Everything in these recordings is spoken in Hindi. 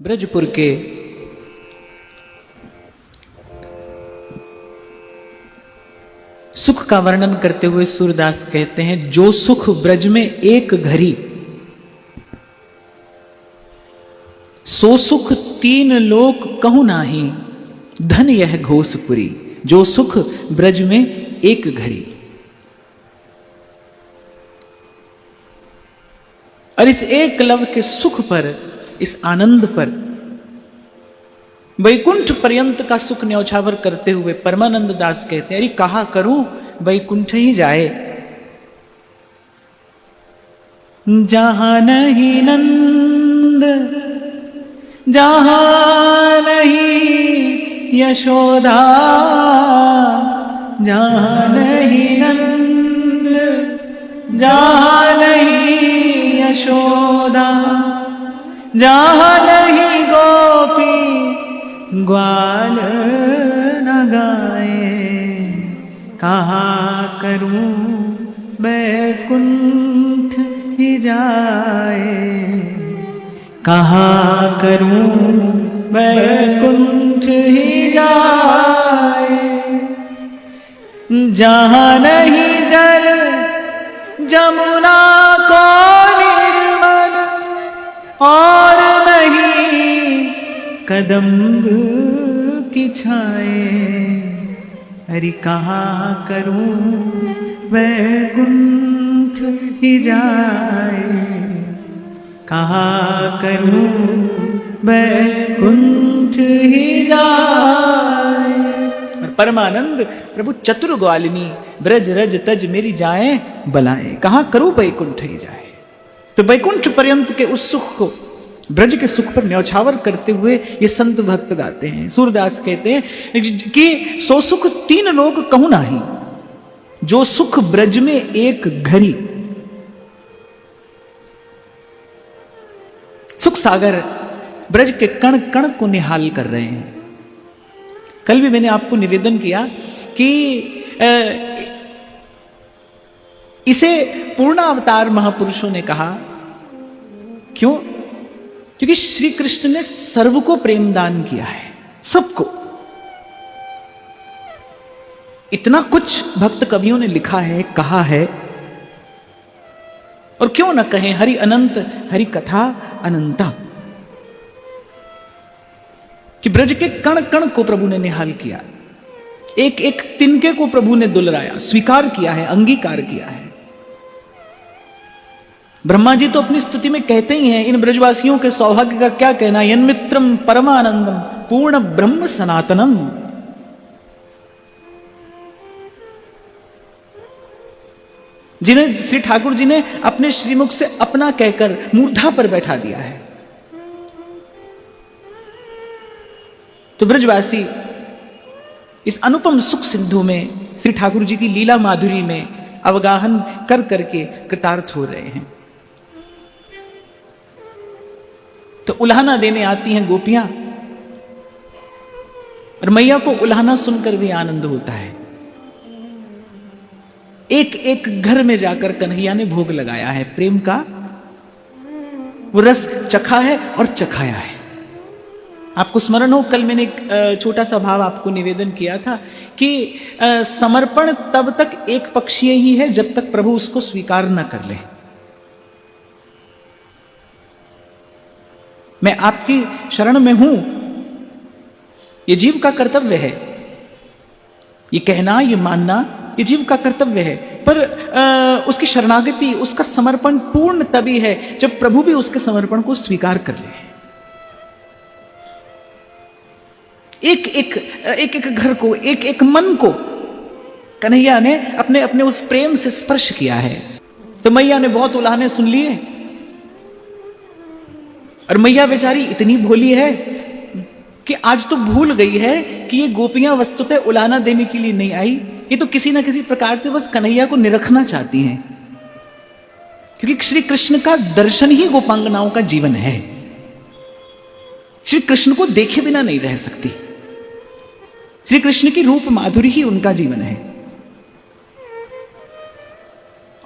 ब्रजपुर के सुख का वर्णन करते हुए सूरदास कहते हैं, जो सुख ब्रज में एक घड़ी, सो सुख तीन लोक कहूं नाही, धन यह घोषपुरी। जो सुख ब्रज में एक घड़ी, और इस एक लव के सुख पर, इस आनंद पर वैकुंठ पर्यंत का सुख न्यौछावर करते हुए परमानंद दास कहते हैं, अरे कहा करूं वैकुंठ ही जाए, जहां नहीं नंद जहां नहीं यशोदा, जहां नहीं नंद जहां नहीं यशोदा, जहां नहीं गोपी ग्वाल न गाए, कहा करूं बैकुंठ ही जाए, कहा करूं बैकुंठ ही जाए, जहां नहीं जल जमुना को निर्मल, और नहीं कदम्ब की छाए, अरे कहा करूं वैकुंठ ही जाए, कहा करूं वैकुंठ ही जाए। और परमानंद प्रभु चतुर ग्वालिनी, ब्रज रज तज मेरी जाए बलाए, कहा करूं वैकुंठ ही जाए। तो वैकुंठ पर्यंत के उस सुख को, ब्रज के सुख पर न्यौछावर करते हुए ये संत भक्त गाते हैं। सूरदास कहते हैं कि सो सुख तीन लोग कहूं नाही, जो सुख ब्रज में एक घड़ी। सुख सागर ब्रज के कण कण को निहाल कर रहे हैं। कल भी मैंने आपको निवेदन किया कि इसे पूर्णावतार महापुरुषों ने कहा, क्यों? क्योंकि श्री कृष्ण ने सर्व को प्रेम दान किया है, सबको। इतना कुछ भक्त कवियों ने लिखा है, कहा है, और क्यों न कहें, हरि अनंत हरि कथा अनंता, कि ब्रज के कण कण को प्रभु ने निहाल किया, एक एक तिनके को प्रभु ने दुलराया, स्वीकार किया है, अंगीकार किया है। ब्रह्मा जी तो अपनी स्तुति में कहते ही हैं, इन ब्रजवासियों के सौभाग्य का क्या कहना, यन्मित्रम परमानंदम पूर्ण ब्रह्म सनातनम। जिन्हें श्री ठाकुर जी ने अपने श्रीमुख से अपना कहकर मूर्धा पर बैठा दिया है। तो ब्रजवासी इस अनुपम सुख सिंधु में श्री ठाकुर जी की लीला माधुरी में अवगाहन कर करके कृतार्थ हो रहे हैं। तो उल्हाना देने आती हैं गोपियां, और मैया को उल्हाना सुनकर भी आनंद होता है। एक एक घर में जाकर कन्हैया ने भोग लगाया है प्रेम का, वो रस चखा है और चखाया है। आपको स्मरण हो, कल मैंने एक छोटा सा भाव आपको निवेदन किया था कि समर्पण तब तक एक पक्षीय ही है जब तक प्रभु उसको स्वीकार न कर ले। मैं आपकी शरण में हूं, ये जीव का कर्तव्य है, ये कहना, ये मानना, ये जीव का कर्तव्य है। पर उसकी शरणागति, उसका समर्पण पूर्ण तभी है जब प्रभु भी उसके समर्पण को स्वीकार कर ले। एक एक घर को, एक एक मन को कन्हैया ने अपने अपने उस प्रेम से स्पर्श किया है। तो मैया ने बहुत उल्हाने सुन लिए, और मैया बेचारी इतनी भोली है कि आज तो भूल गई है कि ये गोपियां वस्तुतः उलाना देने के लिए नहीं आई, ये तो किसी ना किसी प्रकार से बस कन्हैया को निरखना चाहती हैं, क्योंकि श्री कृष्ण का दर्शन ही गोपांगनाओं का जीवन है। श्री कृष्ण को देखे बिना नहीं रह सकती, श्री कृष्ण की रूप माधुरी ही उनका जीवन है।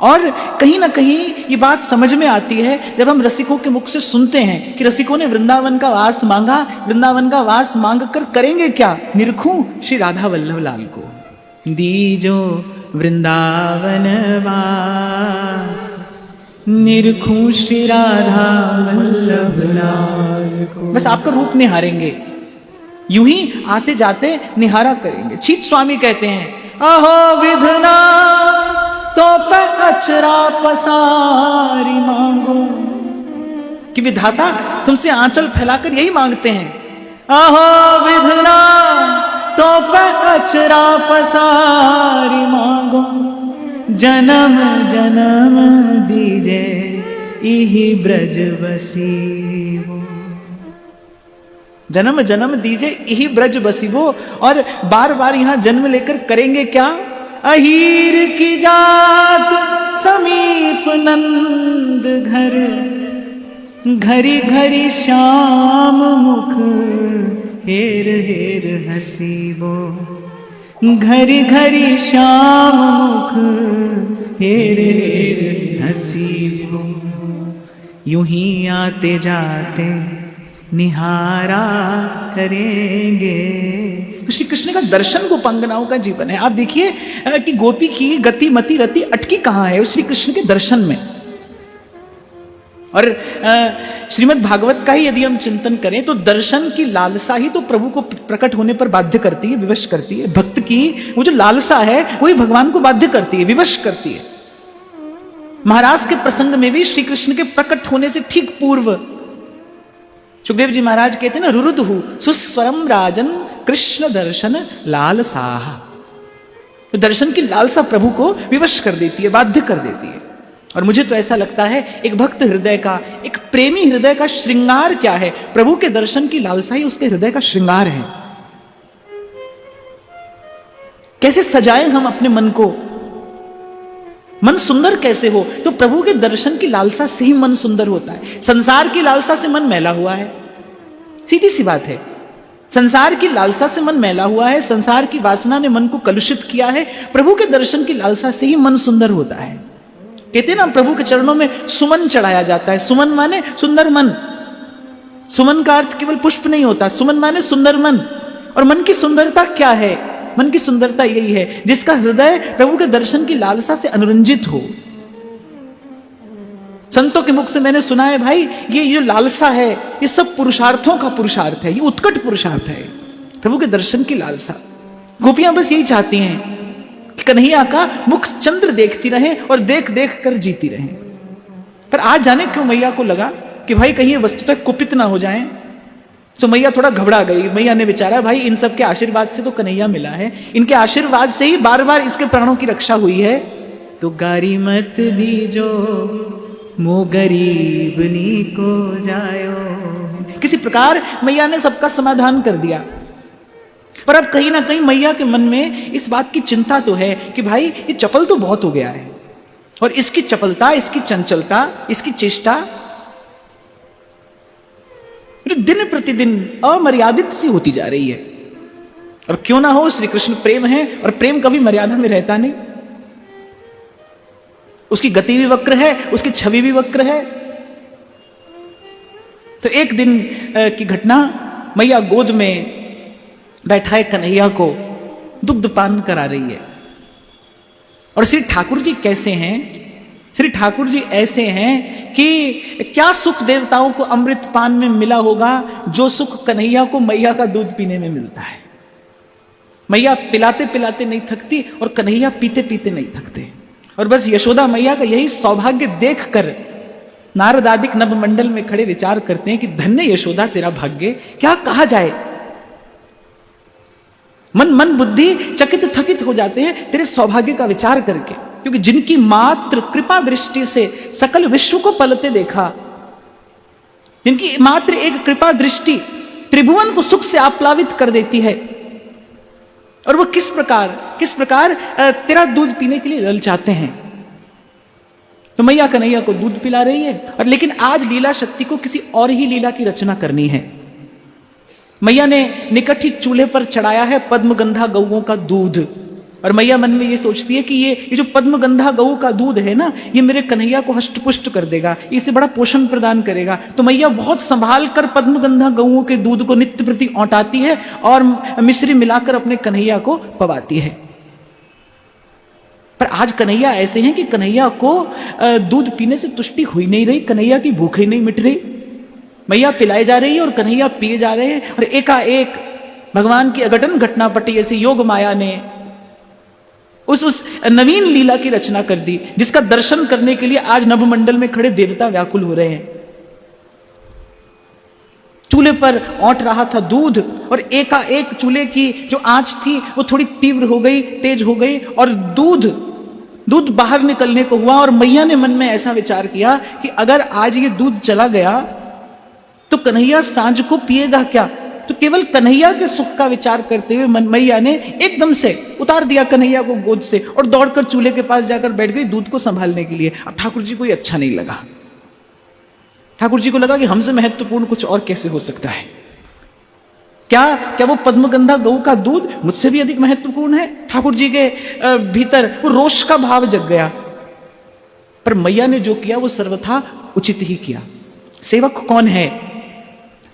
और कहीं ना कहीं ये बात समझ में आती है जब हम रसिकों के मुख से सुनते हैं कि रसिकों ने वृंदावन का वास मांगा, वृंदावन का वास मांग कर करेंगे क्या? निरखूं श्री राधा वल्लभ लाल को, दीजो वृंदावन वास, निरखूं श्री राधा वल्लभ लाल को। बस आपका रूप निहारेंगे, यूं ही आते जाते निहारा करेंगे। छीत स्वामी कहते हैं, अहो विधना तो अचरा पसारी मांगो, कि विधाता तुमसे आंचल फैलाकर यही मांगते हैं, अहो विधना तो अचरा पसारी मांगो, जन्म जन्म दीजे इही ब्रज बसीवो, जन्म जन्म दीजे इही ब्रज बसीवो। और बार बार यहां जन्म लेकर करेंगे क्या? अहीर की जात समीप नंद घर, घरी घरी श्याम मुख हेर हेर हसीबो, घरी घरी श्याम मुख हेर हेर हसीबो। यूं ही आते जाते निहारा करेंगे। श्री कृष्ण का दर्शन गोपांगनाओं का जीवन है। आप देखिए कि गोपी की गति मति रति अटकी कहां है? श्री कृष्ण के दर्शन में। और श्रीमद् भागवत का ही यदि हम चिंतन करें तो दर्शन की लालसा ही तो प्रभु को प्रकट होने पर बाध्य करती है, विवश करती है। भक्त की वो जो लालसा है वही भगवान को बाध्य करती है, विवश करती है। महाराज के प्रसंग में भी श्री कृष्ण के प्रकट होने से ठीक पूर्व सुखदेव जी महाराज कहते हैं ना, रुरुदुहु सुस्वरम राजन कृष्ण दर्शन लालसाह। तो दर्शन की लालसा प्रभु को विवश कर देती है, बाध्य कर देती है। और मुझे तो ऐसा लगता है एक भक्त हृदय का, एक प्रेमी हृदय का श्रृंगार क्या है? प्रभु के दर्शन की लालसा ही उसके हृदय का श्रृंगार है। कैसे सजाएं हम अपने मन को? मन सुंदर कैसे हो? तो प्रभु के दर्शन की लालसा से ही मन सुंदर होता है। संसार की लालसा से मन मैला हुआ है, सीधी सी बात है। संसार की लालसा से मन मैला हुआ है, संसार की वासना ने मन को कलुषित किया है। प्रभु के दर्शन की लालसा से ही मन सुंदर होता है। कहते हैं ना, प्रभु के चरणों में सुमन चढ़ाया जाता है। सुमन माने सुंदर मन। सुमन का अर्थ केवल पुष्प नहीं होता, सुमन माने सुंदर मन। और मन की सुंदरता क्या है? मन की सुंदरता यही है जिसका हृदय प्रभु के दर्शन की लालसा से अनुरंजित हो। संतों के मुख से मैंने सुना है, भाई ये जो लालसा है ये सब पुरुषार्थों का पुरुषार्थ है, ये उत्कट पुरुषार्थ है, प्रभु के दर्शन की लालसा। गोपियां बस यही चाहती हैं कि कन्हैया का मुख चंद्र देखती रहे और देख देख कर जीती रहे। पर आज जाने क्यों मैया को लगा कि भाई कहीं ये वस्तुतः कुपित ना हो जाएं। सो मैया थोड़ा घबरा गई। मैया ने विचारा, भाई इन सब के आशीर्वाद से तो कन्हैया मिला है, इनके आशीर्वाद से ही बार बार इसके प्राणों की रक्षा हुई है, तो गारी मत दीजो मो गरीबनी को जायो। किसी प्रकार मैया ने सबका समाधान कर दिया। पर अब कहीं ना कहीं मैया के मन में इस बात की चिंता तो है कि भाई ये चपल तो बहुत हो गया है, और इसकी चपलता, इसकी चंचलता, इसकी चेष्टा दिन प्रतिदिन अमर्यादित सी होती जा रही है। और क्यों ना हो, श्री कृष्ण प्रेम है और प्रेम कभी मर्यादा में रहता नहीं। उसकी गति भी वक्र है, उसकी छवि भी वक्र है। तो एक दिन की घटना, मैया गोद में बैठाए कन्हैया को दुग्ध पान करा रही है। और श्री ठाकुर जी कैसे हैं? श्री ठाकुर जी ऐसे हैं कि क्या सुख देवताओं को अमृत पान में मिला होगा जो सुख कन्हैया को मैया का दूध पीने में मिलता है। मैया पिलाते पिलाते नहीं थकती और कन्हैया पीते पीते नहीं थकते। और बस यशोदा मैया का यही सौभाग्य देखकर नारद आदिक नभ मंडल में खड़े विचार करते हैं कि धन्य यशोदा तेरा भाग्य, क्या कहा जाए। मन बुद्धि चकित थकित हो जाते हैं तेरे सौभाग्य का विचार करके, क्योंकि जिनकी मात्र कृपा दृष्टि से सकल विश्व को पलते देखा, जिनकी मात्र एक कृपा दृष्टि त्रिभुवन को सुख से आप्लावित कर देती है, और वो किस प्रकार तेरा दूध पीने के लिए ललचाते हैं। तो मैया कन्हैया को दूध पिला रही है, और लेकिन आज लीला शक्ति को किसी और ही लीला की रचना करनी है। मैया ने निकट ही चूल्हे पर चढ़ाया है पद्मगंधा गौओं का दूध, और मैया मन में ये सोचती है कि ये जो पद्मगंधा गऊ का दूध है ना, ये मेरे कन्हैया को हष्ट पुष्ट कर देगा, इसे बड़ा पोषण प्रदान करेगा। तो मैया बहुत संभाल कर पद्मगंधा गऊओं के दूध को नित्य प्रति औटाती है और मिश्री मिलाकर अपने कन्हैया को पवाती है। पर आज कन्हैया ऐसे हैं कि कन्हैया को दूध पीने से तुष्टि हुई नहीं रही, कन्हैया की भूख ही नहीं मिट रही। मैया पिलाई जा रही है और कन्हैया पिए जा रहे हैं, और एकाएक भगवान की अघटन घटना पटी, ऐसे योग माया ने उस नवीन लीला की रचना कर दी, जिसका दर्शन करने के लिए आज नभमंडल में खड़े देवता व्याकुल हो रहे हैं। चूल्हे पर औंट रहा था दूध, और एकाएक चूल्हे की जो आंच थी वो थोड़ी तीव्र हो गई, तेज हो गई, और दूध बाहर निकलने को हुआ। और मैया ने मन में ऐसा विचार किया कि अगर आज ये दूध चला गया तो कन्हैया सांझ को पिएगा क्या। तो केवल कन्हैया के सुख का विचार करते हुए मैया ने एकदम से उतार दिया कन्हैया को गोद से और दौड़कर चूल्हे के पास जाकर बैठ गई दूध को संभालने के लिए। अब ठाकुर जी को ये अच्छा नहीं लगा। ठाकुर जी को लगा कि हमसे महत्वपूर्ण कुछ और कैसे हो सकता है। क्या वो पद्मगंधा गऊ का दूध मुझसे भी अधिक महत्वपूर्ण है। ठाकुर जी के भीतर वो रोष का भाव जग गया। पर मैया ने जो किया वो सर्वथा उचित ही किया। सेवक कौन है?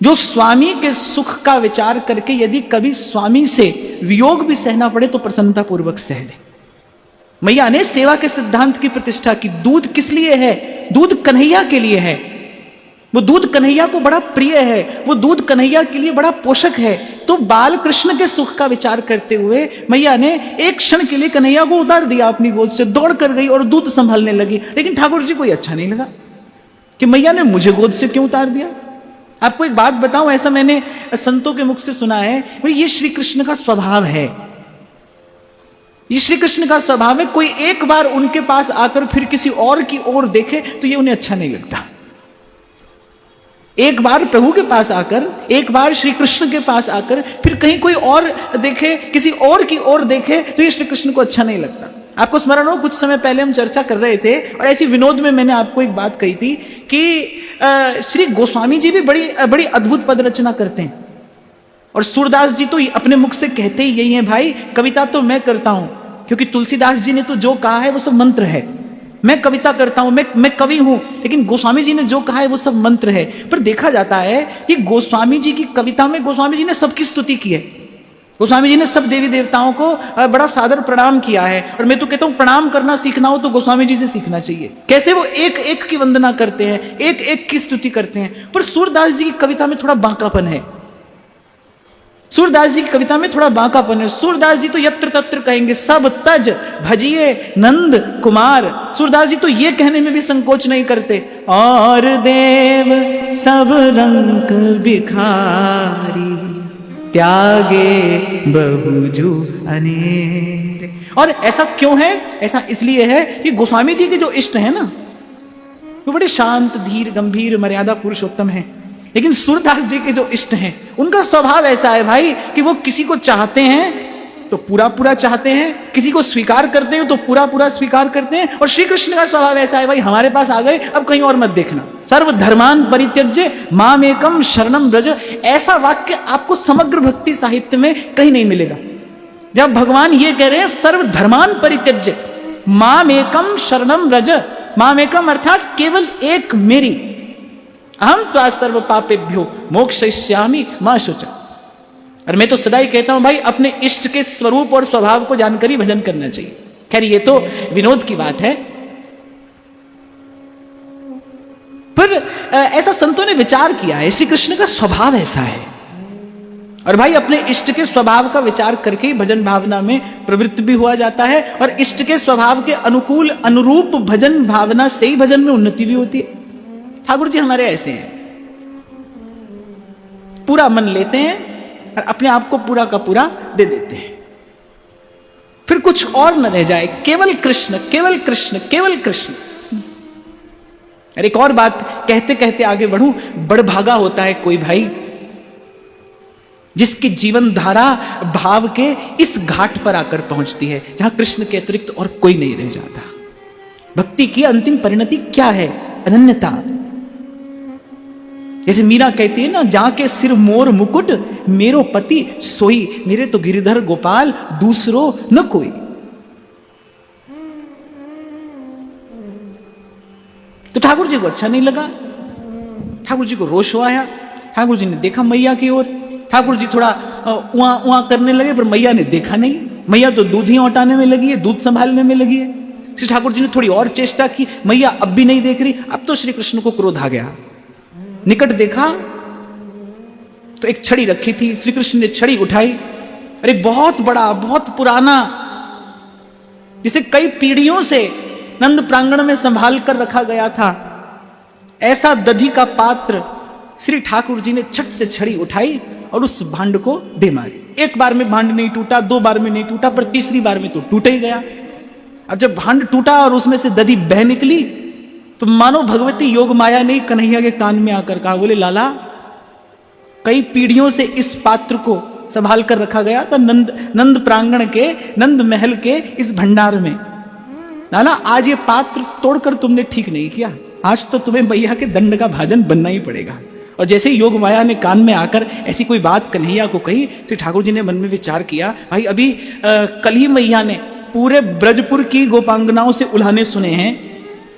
जो स्वामी के सुख का विचार करके यदि कभी स्वामी से वियोग भी सहना पड़े तो प्रसन्नता पूर्वक सह ले। मैया ने सेवा के सिद्धांत की प्रतिष्ठा की। दूध किस लिए है? दूध कन्हैया के लिए है। वो दूध कन्हैया को बड़ा प्रिय है, वो दूध कन्हैया के लिए बड़ा पोषक है। तो बाल कृष्ण के सुख का विचार करते हुए मैया ने एक क्षण के लिए कन्हैया को उतार दिया अपनी गोद से, दौड़ कर गई और दूध संभालने लगी। लेकिन ठाकुर जी को यह अच्छा नहीं लगा कि मैया ने मुझे गोद से क्यों उतार दिया। आपको एक बात बताऊं, ऐसा मैंने संतों के मुख से सुना है, ये श्री कृष्ण का स्वभाव है। ये श्री कृष्ण का स्वभाव है। कोई एक बार उनके पास आकर फिर किसी और की ओर देखे तो ये उन्हें अच्छा नहीं लगता। एक बार प्रभु के पास आकर, एक बार श्री कृष्ण के पास आकर फिर कहीं कोई और देखे, किसी और की ओर देखे तो ये श्री कृष्ण को अच्छा नहीं लगता। आपको स्मरण हो, कुछ समय पहले हम चर्चा कर रहे थे और ऐसी विनोद में मैंने आपको एक बात कही थी कि श्री गोस्वामी जी भी बड़ी अद्भुत पद रचना करते हैं। और सूरदास जी तो अपने मुख से कहते ही यही है, भाई कविता तो मैं करता हूं, क्योंकि तुलसीदास जी ने तो जो कहा है वो सब मंत्र है। मैं कविता करता हूं, मैं कवि हूं, लेकिन गोस्वामी जी ने जो कहा है वो सब मंत्र है। पर देखा जाता है कि गोस्वामी जी की कविता में गोस्वामी जी ने सबकी स्तुति की है। गोस्वामी जी ने सब देवी देवताओं को बड़ा सादर प्रणाम किया है। और मैं तो कहता हूं, प्रणाम करना सीखना हो तो गोस्वामी जी से सीखना चाहिए। कैसे वो एक एक की वंदना करते हैं, एक एक की स्तुति करते हैं। पर सूरदास जी की कविता में थोड़ा बांकापन है। सूरदास जी की कविता में थोड़ा बांकापन है। सूरदास जी तो यत्र तत्र कहेंगे, सब तज भजिए नंद कुमार। सूरदास जी तो ये कहने में भी संकोच नहीं करते, और देव सब रंग बिखारी त्यागे बहुजू अनेरे। और ऐसा क्यों है? ऐसा इसलिए है कि गोस्वामी जी के जो इष्ट है ना, वो बड़े शांत, धीर, गंभीर, मर्यादा पुरुषोत्तम है। लेकिन सूरदास जी के जो इष्ट हैं, उनका स्वभाव ऐसा है भाई कि वो किसी को चाहते हैं तो पूरा पूरा चाहते हैं, किसी को स्वीकार करते हैं तो पूरा पूरा स्वीकार करते हैं। और श्री कृष्ण का स्वभाव ऐसा है, भाई हमारे पास आ गए, अब कहीं और मत देखना। सर्व धर्मान परित्यज्य माम एकम शरणम व्रज। ऐसा वाक्य आपको समग्र भक्ति साहित्य में कहीं नहीं मिलेगा। जब भगवान ये कह रहे हैं सर्व धर्मान परित्यज्य माम एकम शरणम व्रज, माम एकम अर्थात केवल एक मेरी, अहम त्वा सर्व पापेभ्यो मोक्षयिष्यामि मा शुचा। और मैं तो सदा ही कहता हूं भाई, अपने इष्ट के स्वरूप और स्वभाव को जानकर ही भजन करना चाहिए। खैर ये तो विनोद की बात है। पर ऐसा संतों ने विचार किया है, श्री कृष्ण का स्वभाव ऐसा है। और भाई अपने इष्ट के स्वभाव का विचार करके ही भजन भावना में प्रवृत्त भी हुआ जाता है। और इष्ट के स्वभाव के अनुकूल अनुरूप भजन भावना से ही भजन में उन्नति भी होती है। ठाकुर जी हमारे ऐसे हैं, पूरा मन लेते हैं और अपने आप को पूरा का पूरा दे देते हैं, फिर कुछ और न रह जाए, केवल कृष्ण, केवल कृष्ण, केवल कृष्ण। और एक और बात कहते कहते आगे बढ़ूं, बड़भागा होता है कोई भाई जिसकी जीवन धारा भाव के इस घाट पर आकर पहुंचती है जहां कृष्ण के अतिरिक्त और कोई नहीं रह जाता। भक्ति की अंतिम परिणति क्या है? अनन्यता। जैसे मीरा कहती है ना, जाके सिर मोर मुकुट मेरो पति सोई, मेरे तो गिरिधर गोपाल दूसरो न कोई। तो ठाकुर जी को अच्छा नहीं लगा, ठाकुर जी को रोष आया। ठाकुर जी ने देखा मैया की ओर, ठाकुर जी थोड़ा उआ उआ करने लगे, पर मैया ने देखा नहीं। मैया तो दूध ही औटाने में लगी है, दूध संभालने में लगी है। श्री ठाकुर जी ने थोड़ी और चेष्टा की, मैया अब भी नहीं देख रही। अब तो श्री कृष्ण को क्रोध आ गया, निकट देखा तो एक छड़ी रखी थी। श्री कृष्ण ने छड़ी उठाई, अरे बहुत बड़ा, बहुत पुराना, जिसे कई पीढ़ियों से नंद प्रांगण में संभाल कर रखा गया था, ऐसा दधी का पात्र श्री ठाकुर जी ने छट से छड़ी उठाई और उस भांड को दे मारी। एक बार में भांड नहीं टूटा, दो बार में नहीं टूटा, पर तीसरी बार में तो टूट ही गया। अब जब भांड टूटा और उसमें से दधी बह निकली, तो मानो भगवती योग माया ने कन्हैया के कान में आकर कहा, बोले लाला, कई पीढ़ियों से इस पात्र को संभाल कर रखा गया था नंद प्रांगण के, नंद महल के इस भंडार में। लाला, आज ये पात्र तोड़कर तुमने ठीक नहीं किया, आज तो तुम्हें मैया के दंड का भाजन बनना ही पड़ेगा। और जैसे ही योग माया ने कान में आकर ऐसी कोई बात कन्हैया को कही, श्री ठाकुर जी ने मन में विचार किया, भाई अभी कल ही मैया ने पूरे ब्रजपुर की गोपांगनाओं से उल्हाने सुने हैं,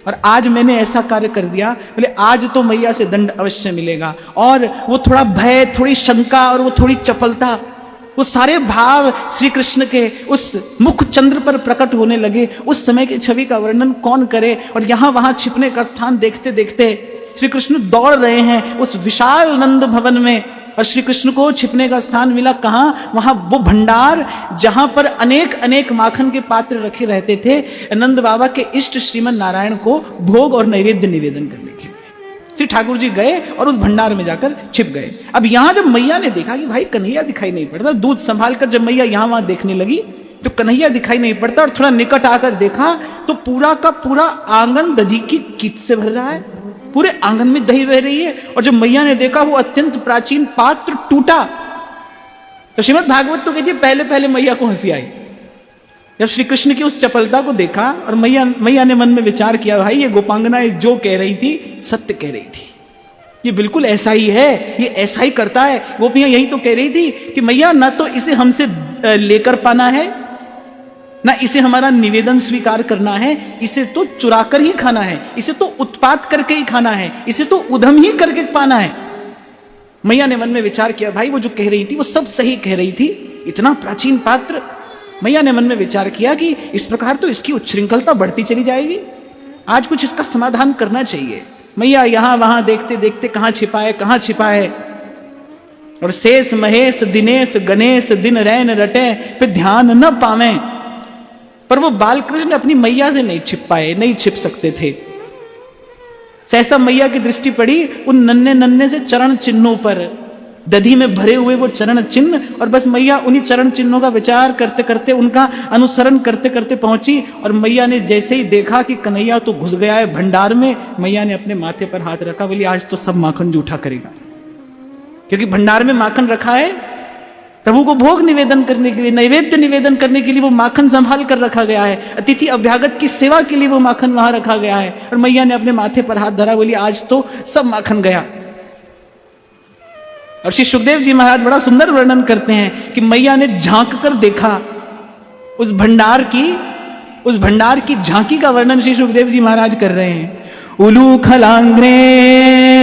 और आज मैंने ऐसा कार्य कर दिया, बोले आज तो मैया से दंड अवश्य मिलेगा। और वो थोड़ा भय, थोड़ी शंका और वो थोड़ी चपलता, वो सारे भाव श्री कृष्ण के उस मुख चंद्र पर प्रकट होने लगे। उस समय की छवि का वर्णन कौन करे। और यहां वहां छिपने का स्थान देखते देखते श्री कृष्ण दौड़ रहे हैं उस विशाल नंद भवन में, और श्री कृष्ण को छिपने का स्थान मिला कहां? वहां वो भंडार जहां पर अनेक अनेक माखन के पात्र रखे रहते थे नंद बाबा के इष्ट श्रीमन नारायण को भोग और नैवेद्य निवेदन करने के लिए। श्री ठाकुर जी गए और उस भंडार में जाकर छिप गए। अब यहां जब मैया ने देखा कि भाई कन्हैया दिखाई नहीं पड़ता, दूध संभाल कर जब मैया यहां वहां देखने लगी तो कन्हैया दिखाई नहीं पड़ता, और थोड़ा निकट आकर देखा तो पूरा का पूरा आंगन दधी की कीच से भर रहा है, पूरे आंगन में दही बह रही है। और जब मैया ने देखा वो अत्यंत प्राचीन पात्र टूटा, तो श्रीमद् भागवत तो कहती है पहले पहले मैया को हंसी आई। जब श्री कृष्ण की उस चपलता को देखा और मैया ने मन में विचार किया, भाई ये गोपांगना जो कह रही थी सत्य कह रही थी, ये बिल्कुल ऐसा ही है, ये ऐसा ही करता है। गोपियां यही तो कह रही थी कि मैया ना तो इसे हमसे लेकर पाना है, ना इसे हमारा निवेदन स्वीकार करना है, इसे तो चुरा कर ही खाना है, इसे तो उत्पात करके ही खाना है, इसे तो उधम ही करके पाना है। मैया ने मन में विचार किया, भाई वो जो कह रही थी वो सब सही कह रही थी, इतना प्राचीन पात्र। मैया ने मन में विचार किया कि इस प्रकार तो इसकी उच्छृंखलता बढ़ती चली जाएगी, आज कुछ इसका समाधान करना चाहिए। मैया यहां वहां देखते देखते कहां छिपाए, और शेष महेश दिनेश गणेश दिन रैन रटे पे ध्यान न पावे। पर वो बालकृष्ण अपनी मैया से नहीं छिप पाए, नहीं छिप सकते थे। सहसा मैया की दृष्टि पड़ी उन नन्हे नन्हे से चरण चिन्हों पर, दधी में भरे हुए वो चरण चिन्ह, और बस मैया उन्हीं चरण चिन्हों का विचार करते करते, उनका अनुसरण करते करते पहुंची। और मैया ने जैसे ही देखा कि कन्हैया तो घुस गया है भंडार में, मैया ने अपने माथे पर हाथ रखा, बोली आज तो सब माखन जूठा करेगा, क्योंकि भंडार में माखन रखा है, प्रभु को भोग निवेदन करने के लिए, नैवेद्य निवेदन करने के लिए वो माखन संभाल कर रखा गया है, अतिथि अभ्यागत की सेवा के लिए वो माखन वहां रखा गया है। और मैया ने अपने माथे पर हाथ धरा, बोली आज तो सब माखन गया। और श्री सुखदेव जी महाराज बड़ा सुंदर वर्णन करते हैं कि मैया ने झांक कर देखा उस भंडार की झांकी का वर्णन श्री सुखदेव जी महाराज कर रहे हैं। उलूखलांग्रे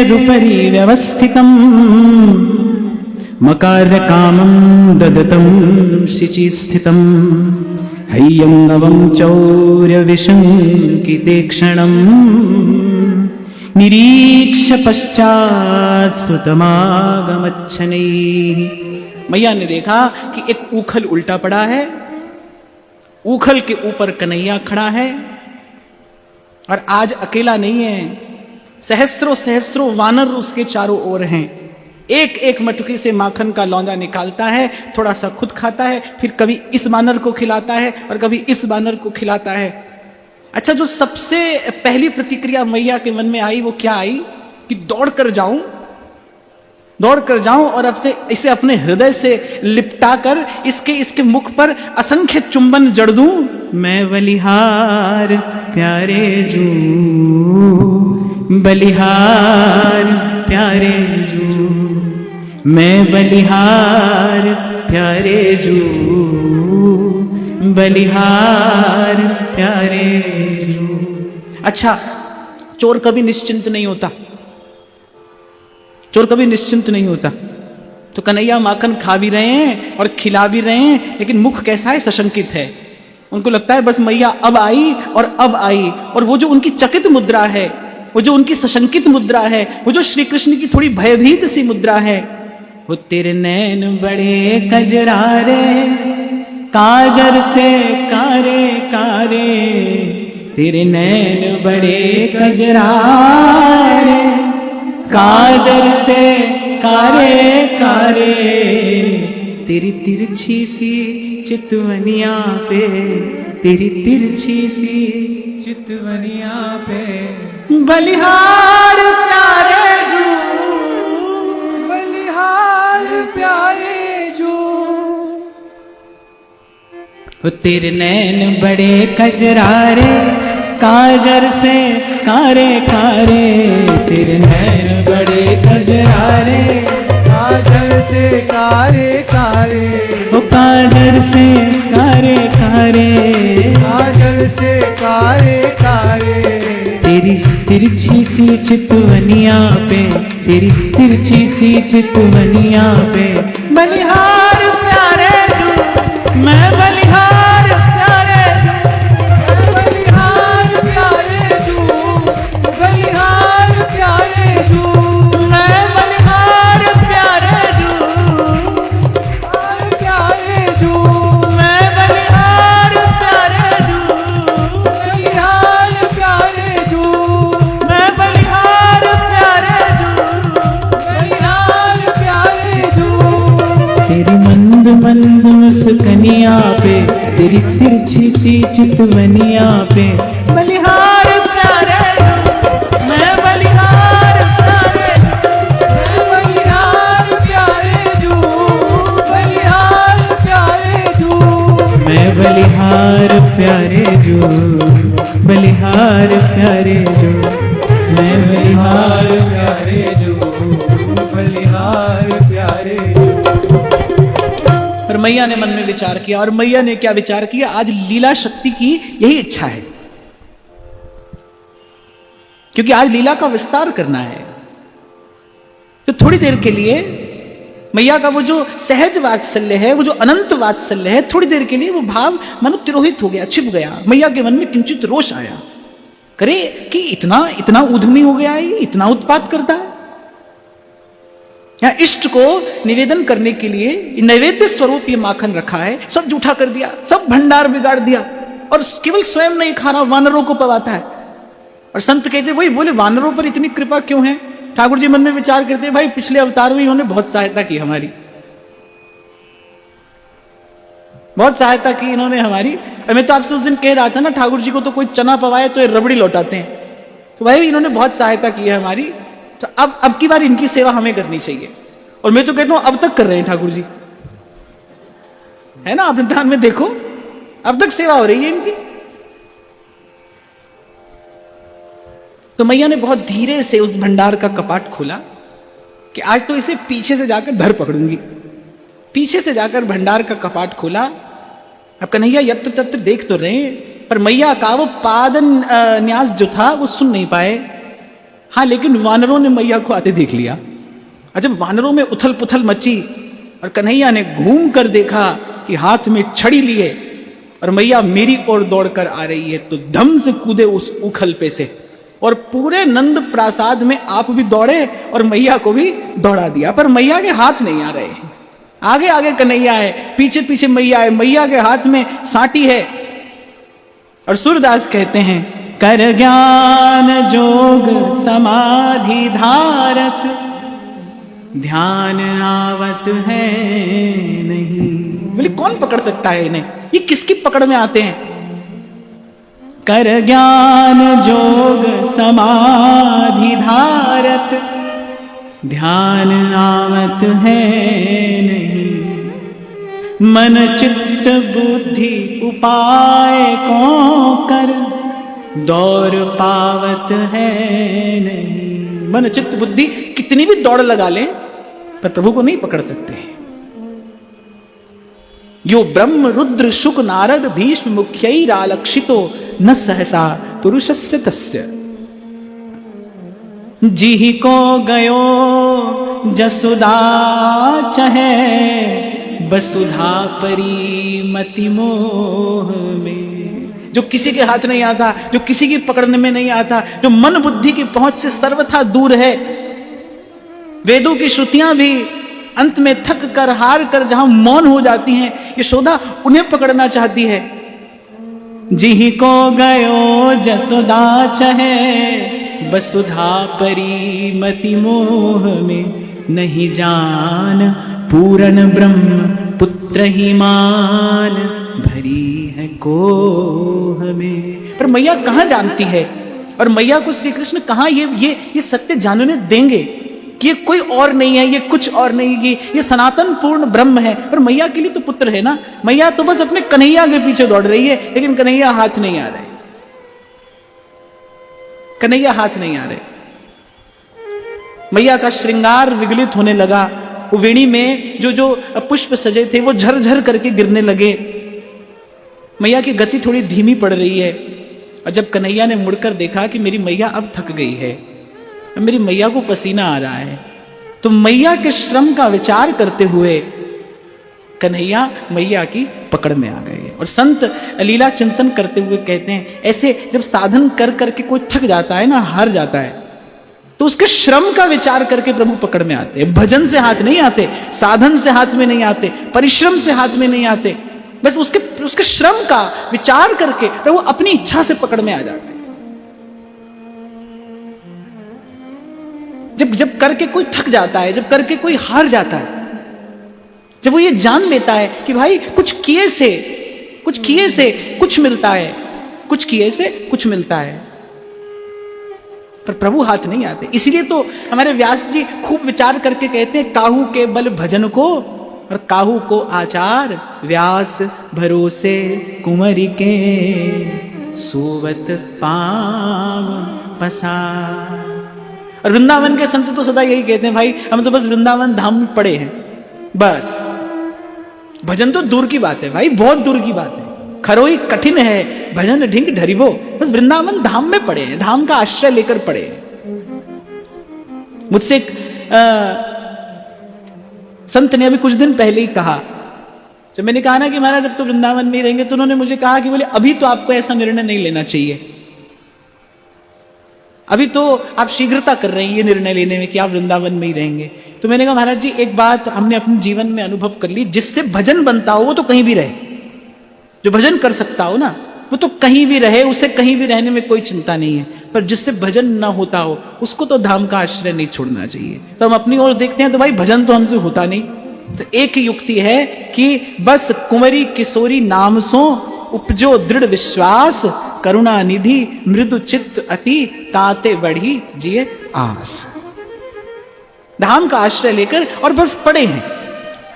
रूपरी व्यवस्थितम मकार कामं ददतं शिचि स्थितं हय्यंगवं चौर्य विशंकिते क्षणं निरीक्ष पश्चात् श्रुतमागमच्छनैः। मैया ने देखा कि एक ऊखल उल्टा पड़ा है, ऊखल के ऊपर कन्हैया खड़ा है, और आज अकेला नहीं है, सहस्रों सहस्रों वानर उसके चारों ओर हैं। एक एक मटकी से माखन का लौंदा निकालता है, थोड़ा सा खुद खाता है, फिर कभी इस बानर को खिलाता है और कभी इस बानर को खिलाता है। अच्छा, जो सबसे पहली प्रतिक्रिया मैया के मन में आई वो क्या आई कि दौड़ कर जाऊं और अब से इसे अपने हृदय से लिपटा कर इसके मुख पर असंख्य चुंबन जड़ दूं। मैं बलिहार प्यारे जू, बलिहार प्यारे जू, मैं बलिहार प्यारे जू, बलिहार प्यारे जू। अच्छा, चोर कभी निश्चिंत नहीं होता, चोर कभी निश्चिंत नहीं होता। तो कन्हैया माखन खा भी रहे हैं और खिला भी रहे हैं, लेकिन मुख कैसा है? सशंकित है। उनको लगता है बस मैया अब आई और अब आई। और वो जो उनकी चकित मुद्रा है, वो जो उनकी सशंकित मुद्रा है, वो जो श्री कृष्ण की थोड़ी भयभीत सी मुद्रा है, वो तेरे नैन बड़े कजरारे काजर से कारे कारे, तेरे नैन बड़े कजरारे काजर से कारे कारे, तेरी तिरछी सी चितवनिया पे, तेरी तिरछी सी चितवनिया पे, बलिहार प्यारे जू, बलिहार प्यारे जो, तेरे नैन बड़े कजरारे काजर से कारे कारे, तेरे नैन बड़े कजरारे काजर से कारे कारे, वो काजर से कारे कारे, काजर से कारे कारे, तेरी तिरछी सी चितवनिया पे, तेरी तिरछी सी चितवनिया पे, बलिहार प्यारे जू, मैं बलिहार प्यारे बलिहार प्यारे जो, बलिहार प्यारे जो, मैं बलिहार प्यारे जू, प्यारे जो, मैं बलिहार प्यारे जू, बलिहार प्यारे जो, मैं बलिहार प्यारे जू, बलिहार प्यारे जो, तेरी मंद मंद मुस्कनिया पे, तेरी तिरछी सी चितवनिया पे, बलिहार प्यारे जू, मैं बलिहार प्यारे बलिहार प्यारे जो, बलिहार प्यारे जो, मैं बलिहार प्यारे जो, बलिहार प्यारे जो, मैं बलिहार प्यारे जो, बलिहार प्यारे जो। पर मैया ने मन में विचार किया, और मैया ने क्या विचार किया? आज लीला शक्ति की यही इच्छा है, क्योंकि आज लीला का विस्तार करना है। तो थोड़ी देर के लिए मैया का वो जो सहज वात्सल्य है, वो जो अनंत वात्सल्य है, थोड़ी देर के लिए वो भाव मानो तिरोहित हो गया, छिप गया। मैया के मन में किंचित रोष आया, करे कि इतना इतना उद्यमी हो गया है, इतना उत्पात करता है। यहाँ इष्ट को निवेदन करने के लिए नैवेद्य स्वरूप ये माखन रखा है, सब जूठा कर दिया, सब भंडार बिगाड़ दिया, और केवल स्वयं नहीं खा रहा, वानरों को पवाता है। और संत कहते वही बोले, वानरों पर इतनी कृपा क्यों है? ठाकुर जी मन में विचार करते, भाई पिछले अवतार में इन्होंने बहुत सहायता की हमारी, बहुत सहायता की इन्होंने हमारी। और मैं तो आपसे उस दिन कह रहा था ना, ठाकुर जी को तो कोई चना पवाए तो ये रबड़ी लौटाते हैं, तो भाई इन्होंने बहुत सहायता की है हमारी, तो अब की बार इनकी सेवा हमें करनी चाहिए। और मैं तो कहता हूं अब तक कर रहे हैं ठाकुर जी, है ना? अपने ध्यान में देखो, अब तक सेवा हो रही है इनकी। तो मैया ने बहुत धीरे से उस भंडार का कपाट खोला कि आज तो इसे पीछे से जाकर धर पकड़ूंगी। पीछे से जाकर भंडार का कपाट खोला। अब कन्हैया यत्र तत्र देख तो रहे, पर मैया का वो पादन न्यास जो था वो सुन नहीं पाए। हाँ, लेकिन वानरों ने मैया को आते देख लिया। और जब वानरों में उथल पुथल मची और कन्हैया ने घूम कर देखा कि हाथ में छड़ी लिए और मैया मेरी ओर दौड़कर आ रही है, तो धम से कूदे उस उखल पे से और पूरे नंद प्रासाद में आप भी दौड़े और मैया को भी दौड़ा दिया। पर मैया के हाथ नहीं आ रहे, आगे आगे कन्हैया है, पीछे पीछे मैया है, मैया के हाथ में साटी है। और सूरदास कहते हैं, कर ज्ञान जोग समाधि धारत, ध्यान आवत है नहीं। बोले कौन पकड़ सकता है इन्हें, ये किसकी पकड़ में आते हैं? कर ज्ञान जोग समाधि धारत, ध्यान आवत है नहीं। मन चित्त बुद्धि उपाय को कर, दौड़ पावत है नहीं। मन चित्त बुद्धि कितनी भी दौड़ लगा लें पर प्रभु को नहीं पकड़ सकते। यो ब्रह्म रुद्र शुक नारद भीष्म मुख्यैरालक्षितो न सहसा पुरुषस्य तस्य। जी को गयो जसुदा चहे, वसुधा परी मति मोह में। जो किसी के हाथ नहीं आता, जो किसी की पकड़ने में नहीं आता, जो मन बुद्धि की पहुंच से सर्वथा दूर है। वेदों की श्रुतियां भी अंत में थक कर हार कर जहां मौन हो जाती हैं, यशोदा उन्हें पकड़ना चाहती है। जी को गयो जसोदा चहे, वसुधा परी मति मोह में। नहीं जान पूर्ण ब्रह्म पुत्र ही मान, भरी है कोह में। पर मैया कहां जानती है, और मैया को श्री कृष्ण कहां ये सत्य जानने देंगे कि ये कोई और नहीं है, ये कुछ और नहीं, ये सनातन पूर्ण ब्रह्म है। पर मैया के लिए तो पुत्र है ना। मैया तो बस अपने कन्हैया के पीछे दौड़ रही है, लेकिन कन्हैया हाथ नहीं आ रहे, कन्हैया हाथ नहीं आ रहे। मैया का श्रृंगार विगलित होने लगा। वो वेणी में जो पुष्प सजे थे वो झरझर करके गिरने लगे। मैया की गति थोड़ी धीमी पड़ रही है। और जब कन्हैया ने मुड़कर देखा कि मेरी मैया अब थक गई है, मेरी मैया को पसीना आ रहा है, तो मैया के श्रम का विचार करते हुए कन्हैया मैया की पकड़ में आ गए। और संत लीला चिंतन करते हुए कहते हैं, ऐसे जब साधन कर करके कोई थक जाता है ना, हार जाता है, तो उसके श्रम का विचार करके प्रभु पकड़ में आते हैं। भजन से हाथ नहीं आते, साधन से हाथ में नहीं आते, परिश्रम से हाथ में नहीं आते, बस उसके श्रम का विचार करके प्रभु अपनी इच्छा से पकड़ में आ जाते हैं। जब करके कोई थक जाता है, जब करके कोई हार जाता है, जब वो ये जान लेता है कि भाई कुछ किए से कुछ मिलता है, कुछ किए से कुछ मिलता है, पर प्रभु हाथ नहीं आते। इसलिए तो हमारे व्यास जी खूब विचार करके कहते हैं, काहू के बल भजन को और काहू को आचार, व्यास भरोसे कुंवरी के सोवत पाव पसार। और वृंदावन के संत तो सदा यही कहते हैं, भाई हम तो बस वृंदावन धाम में पड़े हैं, बस भजन तो दूर की बात है भाई, बहुत दूर की बात है। खरोई कठिन है भजन ढिंग ढरिबो, बस वृंदावन धाम में पड़े हैं, धाम का आश्रय लेकर पड़े हैं। मुझसे एक संत ने अभी कुछ दिन पहले ही कहा, जब मैंने कहा ना कि महाराज जब तो वृंदावन में ही रहेंगे, तो उन्होंने मुझे कहा कि बोले अभी तो आपको ऐसा निर्णय नहीं लेना चाहिए, अभी तो आप शीघ्रता कर रहे हैं ये निर्णय लेने में कि आप वृंदावन में ही रहेंगे। तो मैंने कहा महाराज जी एक बात हमने अपने जीवन में अनुभव कर ली, जिससे भजन बनता हो वो तो कहीं भी रहे, जो भजन कर सकता हो ना वो तो कहीं भी रहे, उसे कहीं भी रहने में कोई चिंता नहीं है, पर जिससे भजन ना होता हो उसको तो धाम का आश्रय नहीं छोड़ना चाहिए। तो हम अपनी ओर देखते हैं तो भाई भजन तो हमसे होता नहीं, तो एक युक्ति है कि बस कुंवरी किशोरी नाम सो उपजो दृढ़ विश्वास, करुणा निधि मृदु चित्त अति ताते बढ़ी जिए आस। धाम का आश्रय लेकर और बस पड़े हैं।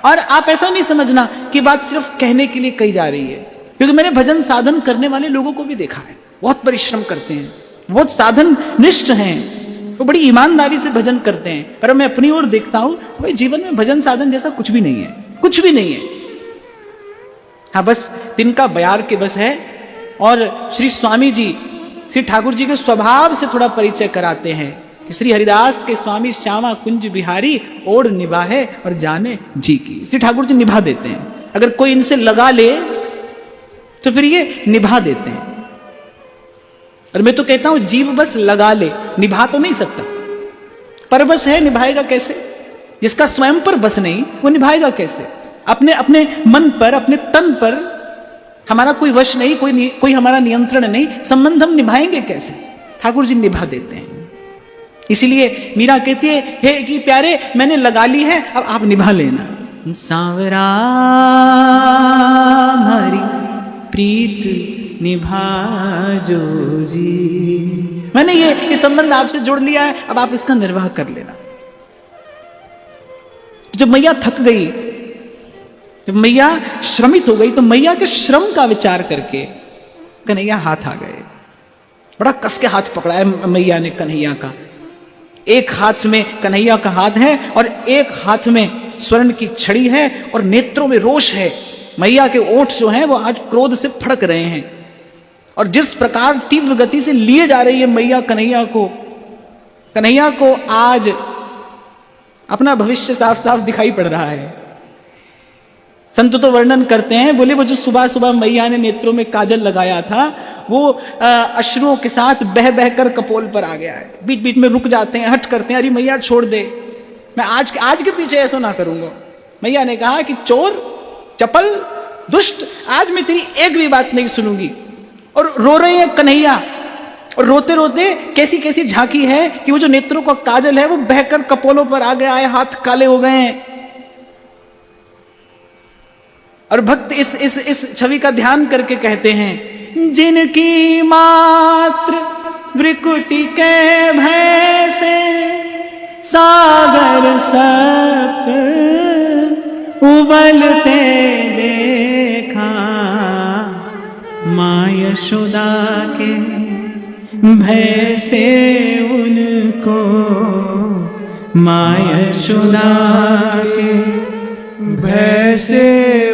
और आप ऐसा नहीं समझना कि बात सिर्फ कहने के लिए कही जा रही है, क्योंकि मैंने भजन साधन करने वाले लोगों को भी देखा है, बहुत परिश्रम करते हैं, बहुत साधन निष्ठ हैं, वो बड़ी ईमानदारी से भजन करते हैं, पर मैं अपनी ओर देखता हूं तो भाई जीवन में भजन साधन जैसा कुछ भी नहीं है, कुछ भी नहीं है। हाँ बस तिनका बयार के बस है। और श्री स्वामी जी श्री ठाकुर जी के स्वभाव से थोड़ा परिचय कराते हैं कि श्री हरिदास के स्वामी श्यामा कुंज बिहारी ओढ़ निभाए और जाने जी की। श्री ठाकुर जी निभा देते हैं, अगर कोई इनसे लगा ले तो फिर ये निभा देते हैं। और मैं तो कहता हूं जीव बस लगा ले, निभा तो नहीं सकता, पर बस है, निभाएगा कैसे? जिसका स्वयं पर बस नहीं वो निभाएगा कैसे? अपने अपने मन पर, अपने तन पर हमारा कोई वश नहीं, कोई हमारा नियंत्रण नहीं, संबंध हम निभाएंगे कैसे? ठाकुर जी निभा देते हैं। इसीलिए मीरा कहती है, हे कि प्यारे मैंने लगा ली है, अब आप निभा लेना। सांवरा हमारी प्रीत निभाजो जी, मैंने ये संबंध आपसे जोड़ लिया है, अब आप इसका निर्वाह कर लेना। जब मैया थक गई, जब मैया श्रमित हो गई, तो मैया के श्रम का विचार करके कन्हैया हाथ आ गए। बड़ा कस के हाथ पकड़ा है मैया ने कन्हैया का। एक हाथ में कन्हैया का हाथ है और एक हाथ में स्वर्ण की छड़ी है और नेत्रों में रोष है। मैया के ओठ जो हैं वो आज क्रोध से फड़क रहे हैं, और जिस प्रकार तीव्र गति से लिए जा रही है मैया कन्हैया को, कन्हैया को आज अपना भविष्य साफ साफ दिखाई पड़ रहा है। संत तो वर्णन करते हैं, बोले वो जो सुबह सुबह मैया ने नेत्रों में काजल लगाया था वो अश्रुओं के साथ बह बह कर कपोल पर आ गया है। बीच बीच में रुक जाते हैं, हट करते हैं, अरे मैया छोड़ दे, मैं आज के पीछे ऐसा ना करूंगा। मैया ने कहा कि चोर, चपल, दुष्ट, आज मैं तेरी एक भी बात नहीं सुनूंगी। और रो रहे हैं कन्हैया, और रोते रोते कैसी कैसी झांकी है कि वो जो नेत्रों का काजल है वो बहकर कपोलों पर आ गया है, हाथ काले हो गए हैं। और भक्त इस छवि का ध्यान करके कहते हैं, जिनकी मात्र भ्रिकुटी के भय से सागर सप उबलते देखा, माँ यशोदा के भय से उनको, माँ यशोदा के भय से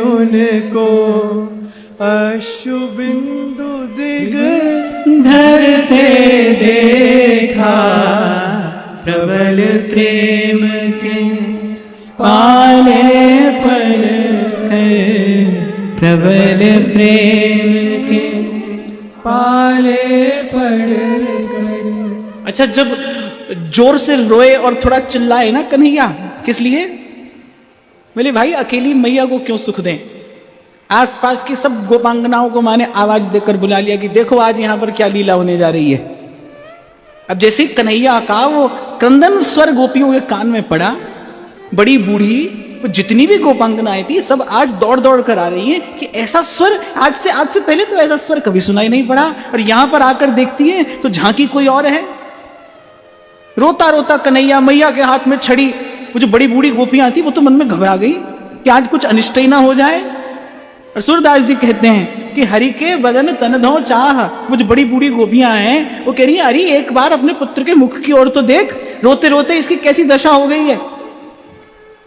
उनको अश्रुबिंदु दिग धरते देखा, प्रबल प्रेम के पाले पड़ कर, प्रबल प्रेम के पाले पड़ कर। अच्छा, जब जोर से रोए और थोड़ा चिल्लाए ना कन्हैया, किस लिए? बोले भाई अकेली मैया को क्यों सुख दें। आसपास की सब गोपांगनाओं को माने आवाज देकर बुला लिया कि देखो आज यहां पर क्या लीला होने जा रही है। अब जैसे कन्हैया का वो क्रंदन स्वर गोपियों के कान में पड़ा, बड़ी बूढ़ी वो जितनी भी गोपांगनाएं थी सब आज दौड़ दौड़ कर आ रही हैं कि ऐसा स्वर आज से पहले तो ऐसा स्वर कभी सुनाई नहीं पड़ा। और यहां पर आकर देखती है तो झांकी कोई और है। रोता रोता कन्हैया, मैया के हाथ में छड़ी, वो जो बड़ी बूढ़ी गोपियां थी वो तो मन में घबरा गई कि आज कुछ अनिष्ट ही ना हो जाए। और सूरदास जी कहते हैं कि हरि के बदन तन धो चाह, वो जो बड़ी बूढ़ी गोपियां हैं वो कह रही है, अरे एक बार अपने पुत्र के मुख की ओर तो देख, रोते रोते इसकी कैसी दशा हो गई है।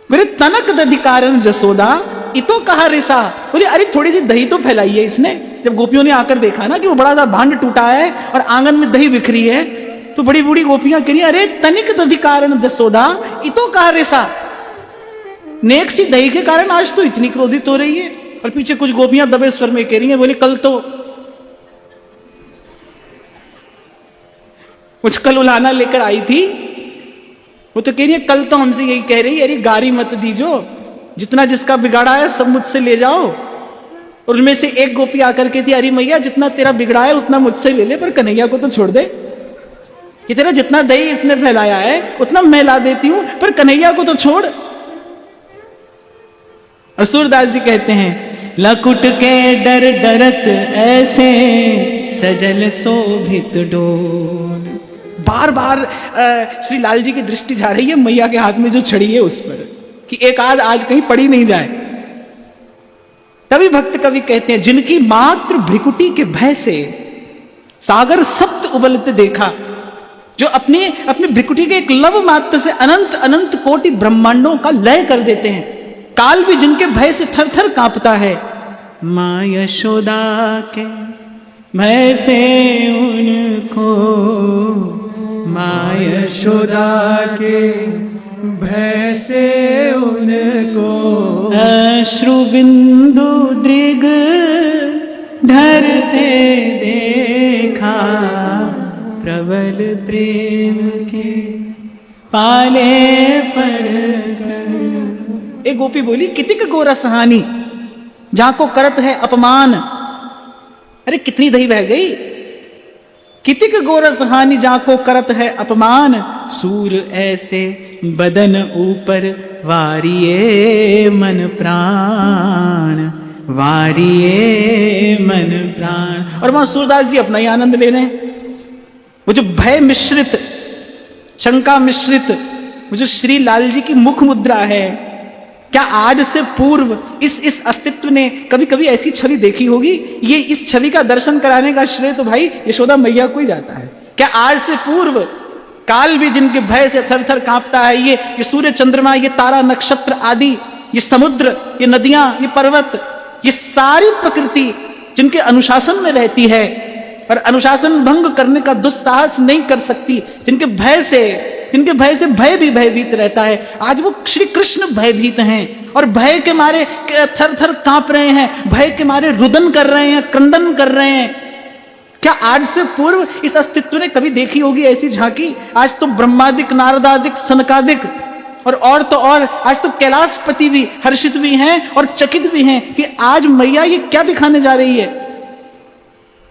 मेरे तनक दधिकारण जसोदा इतो कहा रिसा, बोले अरे थोड़ी सी दही तो फैलाई है इसने। जब गोपियों ने आकर देखा ना कि वो बड़ा सा भांड टूटा है और आंगन में दही बिखरी है, तो बड़ी बूढ़ी गोपियां कह रही, अरे तनिक दधिकारण जसोदा इतो कहा रिसा, नेक सी दही के कारण आज तो इतनी क्रोधित हो रही है। और पीछे कुछ गोपियां दबे स्वर में कह रही हैं, बोले कल तो कुछ कल उलाना लेकर आई थी, वो तो कह रही है कल तो हमसे यही कह रही, अरे गारी मत दीजो, जितना जिसका बिगाड़ा है सब मुझसे ले जाओ। और उनमें से एक गोपी आकर के थी, अरे मैया जितना तेरा बिगड़ा है उतना मुझसे ले ले, पर कन्हैया को तो छोड़ दे, कि तेरा जितना दही इसने फैलाया है उतना मैं ला देती हूं, पर कन्हैया को तो छोड़। और सूरदास जी कहते हैं, लकुट के डर डरत ऐसे सजल शोभित डोल। बार बार श्री लाल जी की दृष्टि जा रही है मैया के हाथ में जो छड़ी है उस पर, कि एक आध आज कहीं पड़ी नहीं जाए। तभी भक्त कवि कहते हैं, जिनकी मात्र भ्रिकुटी के भय से सागर सप्त उबलते देखा, जो अपने अपने भ्रिकुटी के एक लव मात्र से अनंत अनंत कोटि ब्रह्मांडों का लय कर देते हैं, काल भी जिनके भय से थर थर कांपता है, मां यशोदा के भय से उनको, मां यशोदा के भय से उनको अश्रु बिंदु दृग ढरते देखा, प्रबल प्रेम के पाले पड़कर। एक गोपी बोली, कितिक गोरस हानि जाको करत है अपमान। अरे कितनी दही बह गई। कितिक गोरस हानि जाको करत है अपमान, सूर ऐसे बदन ऊपर वारिये मन प्राण, वारिये मन प्राण। और वहां सूरदास जी अपना ही आनंद ले रहे हैं। वो जो भय मिश्रित, शंका मिश्रित, वो जो श्री लाल जी की मुख मुद्रा है, क्या आज से पूर्व इस अस्तित्व ने कभी कभी ऐसी छवि देखी होगी? ये इस छवि का दर्शन कराने का श्रेय तो भाई यशोदा मैया को ही जाता है। क्या आज से पूर्व काल भी जिनके भय से थर थर कांपता है, ये सूर्य चंद्रमा, ये तारा नक्षत्र आदि, ये समुद्र, ये नदियां, ये पर्वत, ये सारी प्रकृति जिनके अनुशासन में रहती है, और अनुशासन भंग करने का दुस्साहस नहीं कर सकती, जिनके भय से भय भी भयभीत रहता है, आज वो श्री कृष्ण भयभीत हैं और भय के मारे थर थर कांप रहे हैं, भय के मारे रुदन कर रहे हैं, क्रंदन कर रहे हैं। क्या आज से पूर्व इस अस्तित्व ने कभी देखी होगी ऐसी झांकी? आज तो ब्रह्मादिक, नारदादिक, सनकादिक और तो और आज तो कैलाशपति भी हर्षित भी हैं और चकित भी हैं कि आज मैया ये क्या दिखाने जा रही है।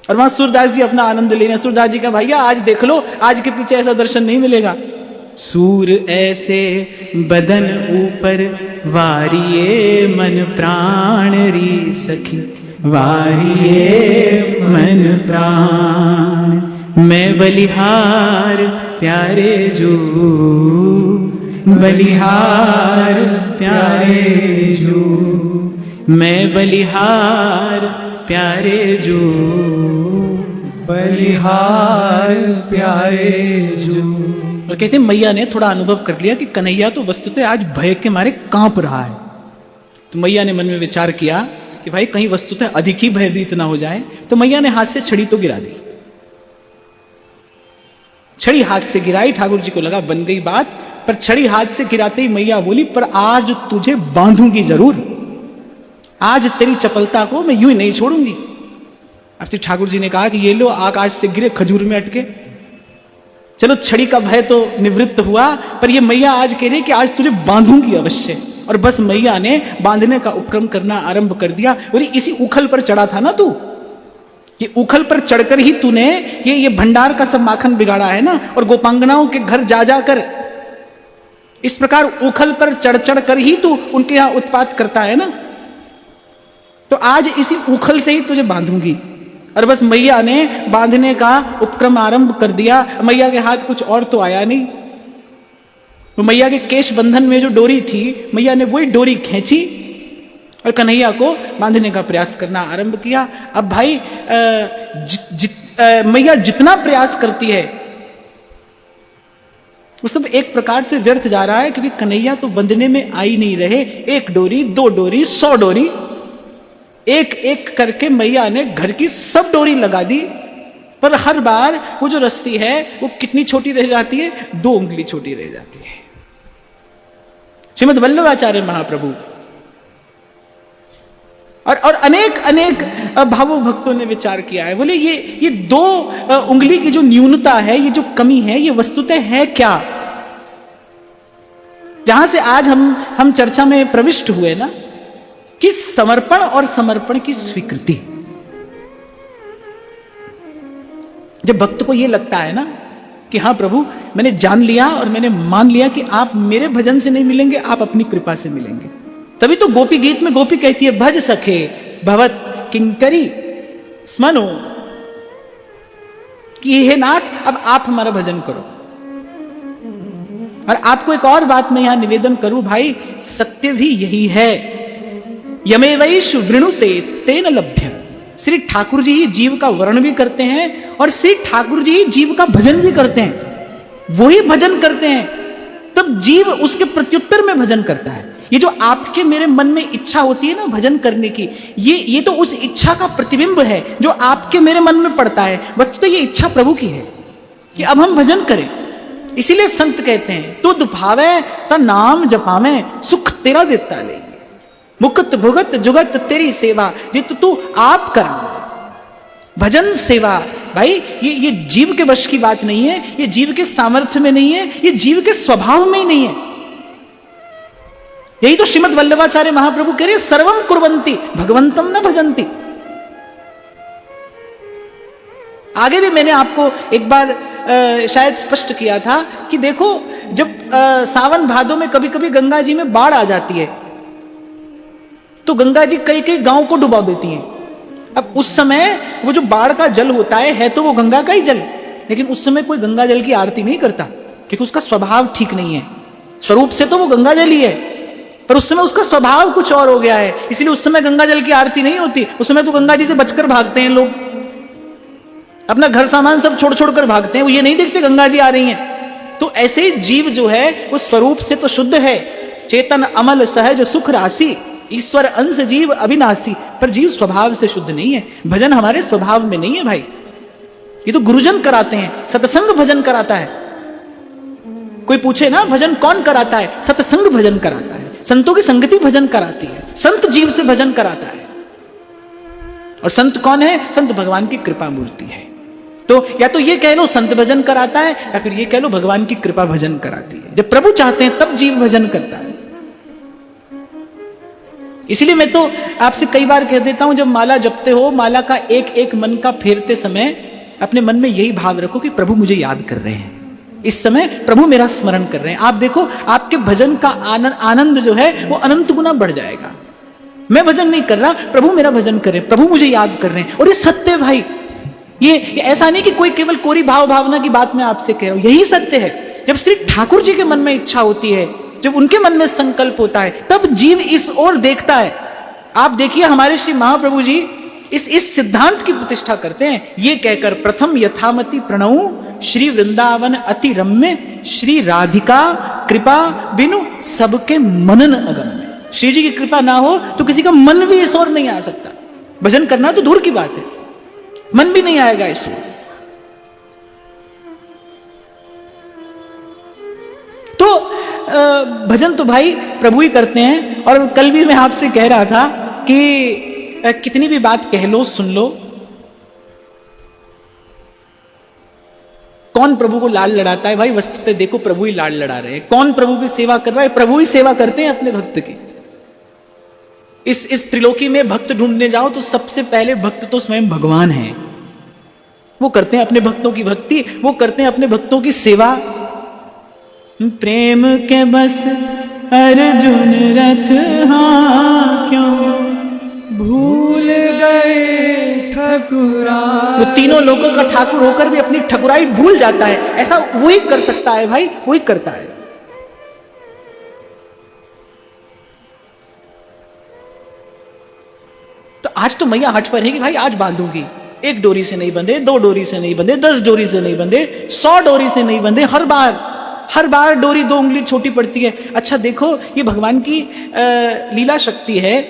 और वहां सूरदास जी अपना आनंद ले रहे हैं। सूरदास जी का भैया आज देख लो, आज के पीछे ऐसा दर्शन नहीं मिलेगा। सूर ऐसे बदन ऊपर वारिये मन प्राण री सखी, वारिये मन प्राण। मैं बलिहार प्यारे जो, बलिहार प्यारे जो, मैं बलिहार प्यारे जो, बलिहार प्यारे जो। और कहते हैं मैया ने थोड़ा अनुभव कर लिया कि कन्हैया तो वस्तुतः आज भय के मारे कांप रहा है। तो मैया ने मन में विचार किया कि भाई कहीं वस्तुतः अधिक ही भयभीत ना हो जाए। तो मैया ने हाथ से छड़ी तो गिरा दी, छड़ी हाथ से गिराई, ठाकुर जी को लगा बन गई बात, पर छड़ी हाथ से गिराते ही मैया बोली, पर आज तुझे बांधूंगी जरूर, आज तेरी चपलता को मैं यूं ही नहीं छोड़ूंगी। अब तो ठाकुर जी ने कहा कि ये लो आकाश से गिरे खजूर में अटके। चलो छड़ी का भय तो निवृत्त हुआ, पर ये मैया आज कह रही कि आज तुझे बांधूंगी अवश्य। और बस मैया ने बांधने का उपक्रम करना आरंभ कर दिया। और इसी उखल पर चढ़ा था ना तू, ये उखल पर चढ़कर ही तूने ये भंडार का सब माखन बिगाड़ा है ना, और गोपांगनाओं के घर जा जाकर इस प्रकार उखल पर चढ़ चढ़ कर ही तू उनके यहां उत्पात करता है ना। तो आज इसी उखल से ही तुझे बांधूंगी। और बस मैया ने बांधने का उपक्रम आरंभ कर दिया। मैया के हाथ कुछ और तो आया नहीं। तो मैया के केश बंधन में जो डोरी थी, मैया ने वही डोरी खींची और कन्हैया को बांधने का प्रयास करना आरंभ किया। अब भाई मैया जितना प्रयास करती है वो सब एक प्रकार से व्यर्थ जा रहा है, क्योंकि कन्हैया तो बंधने में आ ही नहीं रहे। एक डोरी, दो डोरी, 100 डोरी, एक एक करके मैया ने घर की सब डोरी लगा दी, पर हर बार वो जो रस्सी है वो कितनी छोटी रह जाती है? 2 उंगली छोटी रह जाती है। श्रीमद् वल्लभाचार्य महाप्रभु और अनेक अनेक भावो भक्तों ने विचार किया है, बोले ये 2 उंगली की जो न्यूनता है, ये जो कमी है, ये वस्तुतः है क्या? जहां से आज हम चर्चा में प्रविष्ट हुए ना, कि समर्पण और समर्पण की स्वीकृति। जब भक्त को यह लगता है ना कि हाँ प्रभु, मैंने जान लिया और मैंने मान लिया कि आप मेरे भजन से नहीं मिलेंगे, आप अपनी कृपा से मिलेंगे, तभी तो गोपी गीत में गोपी कहती है, भज सखे भवत किंकरी स्मनो, कि हे नाथ अब आप हमारा भजन करो। और आपको एक और बात मैं यहां निवेदन करूं भाई, सत्य भी यही है, यमेवैष वृणुते तेन लभ्य। श्री ठाकुर जी ही जीव का वर्ण भी करते हैं और श्री ठाकुर जी ही जीव का भजन भी करते हैं। वही भजन करते हैं तब जीव उसके प्रत्युत्तर में भजन करता है। ये जो आपके मेरे मन में इच्छा होती है ना भजन करने की, ये तो उस इच्छा का प्रतिबिंब है जो आपके मेरे मन में पड़ता है। वस्तु तो ये इच्छा प्रभु की है कि अब हम भजन करें। इसीलिए संत कहते हैं, तुद भावे ता नाम जपावे, सुख तेरा देता ले, मुकुत भुगत जुगत तेरी सेवा, जित तू आप कर। भजन सेवा भाई ये जीव के वश की बात नहीं है, ये जीव के सामर्थ्य में नहीं है, ये जीव के स्वभाव में ही नहीं है। यही तो श्रीमद् वल्लभाचार्य महाप्रभु कह रहे, सर्वम कुर्वन्ति भगवंतम न भजन्ति। आगे भी मैंने आपको एक बार शायद स्पष्ट किया था कि देखो, जब सावन भादों में कभी कभी गंगा जी में बाढ़ आ जाती है तो गंगा जी कई कई गांव को डुबा देती हैं। अब उस समय वो जो बाढ़ का जल होता है तो वो गंगा का ही जल, लेकिन उस समय कोई गंगा जल की आरती नहीं करता, क्योंकि उसका स्वभाव ठीक नहीं है। स्वरूप से तो वो गंगा जल ही है, पर उस समय उसका स्वभाव कुछ और हो गया है, इसलिए उस समय गंगा जल की आरती नहीं होती। उस समय तो गंगा जी से बचकर भागते हैं लोग, अपना घर सामान सब छोड़ छोड़ कर भागते हैं, वो ये नहीं देखते गंगा जी आ रही हैं। तो ऐसे ही जीव जो है वो स्वरूप से तो शुद्ध है, चेतन अमल सहज सुख राशि, ईश्वर अंश जीव अविनाशी, पर जीव स्वभाव से शुद्ध नहीं है। भजन हमारे स्वभाव में नहीं है भाई। ये तो गुरुजन कराते हैं, सत्संग भजन कराता है। कोई पूछे ना भजन कौन कराता है, सत्संग भजन कराता है, संतों की संगति भजन कराती है, संत जीव से भजन कराता है। और संत कौन है? संत भगवान की कृपा मूर्ति है। तो या तो ये कह लो संत भजन कराता है, या फिर ये कह लो भगवान की कृपा भजन कराती है। जब प्रभु चाहते हैं तब जीव भजन करता है। इसलिए मैं तो आपसे कई बार कह देता हूं, जब माला जपते हो, माला का एक एक मन का फेरते समय अपने मन में यही भाव रखो कि प्रभु मुझे याद कर रहे हैं, इस समय प्रभु मेरा स्मरण कर रहे हैं। आप देखो आपके भजन का आनंद जो है वो अनंत गुना बढ़ जाएगा। मैं भजन नहीं कर रहा, प्रभु मेरा भजन कर रहे हैं, प्रभु मुझे याद कर रहे हैं। और ये सत्य है भाई, ये ऐसा नहीं कि कोई केवल कोरी भाव भावना की बात मैं आपसे कह रहा हूं, यही सत्य है। जब श्री ठाकुर जी के मन में इच्छा होती है, जब उनके मन में संकल्प होता है, तब जीव इस ओर देखता है। आप देखिए हमारे श्री महाप्रभु जी इस सिद्धांत की प्रतिष्ठा करते हैं, ये कहकर प्रथम यथामति प्रणऊ श्री वृंदावन अति रम्य श्री राधिका कृपा बिनु सबके मनन अगम्य। श्री जी की कृपा ना हो तो किसी का मन भी इस ओर नहीं आ सकता। भजन करना तो दूर की बात है, मन भी नहीं आएगा इस ओर। तो भजन तो भाई प्रभु ही करते हैं। और कल भी मैं आपसे कह रहा था कि कितनी भी बात कह लो सुन लो, कौन प्रभु को लाल लड़ाता है? भाई वस्तुतः देखो प्रभु ही लाल लड़ा रहे हैं। कौन प्रभु की सेवा कर रहा है? प्रभु ही सेवा करते हैं अपने भक्त की। इस त्रिलोकी में भक्त ढूंढने जाओ तो सबसे पहले भक्त तो स्वयं भगवान है। वो करते हैं अपने भक्तों की भक्ति, वो करते हैं अपने भक्तों की सेवा। प्रेम के बस अर्जुन रथ हाँ क्यों भूल गए ठकुरा। वो तीनों लोगों का ठाकुर होकर भी अपनी ठकुराई भूल जाता है। ऐसा वही कर सकता है भाई, वही करता है। तो आज तो मैया हट पर है कि भाई आज बांधूंगी। एक डोरी से नहीं बंधे, 2 डोरी से नहीं बंधे, 10 डोरी से नहीं बंधे, 100 डोरी से नहीं बंधे। हर बार डोरी 2 उंगली छोटी पड़ती है। अच्छा देखो ये भगवान की लीला शक्ति है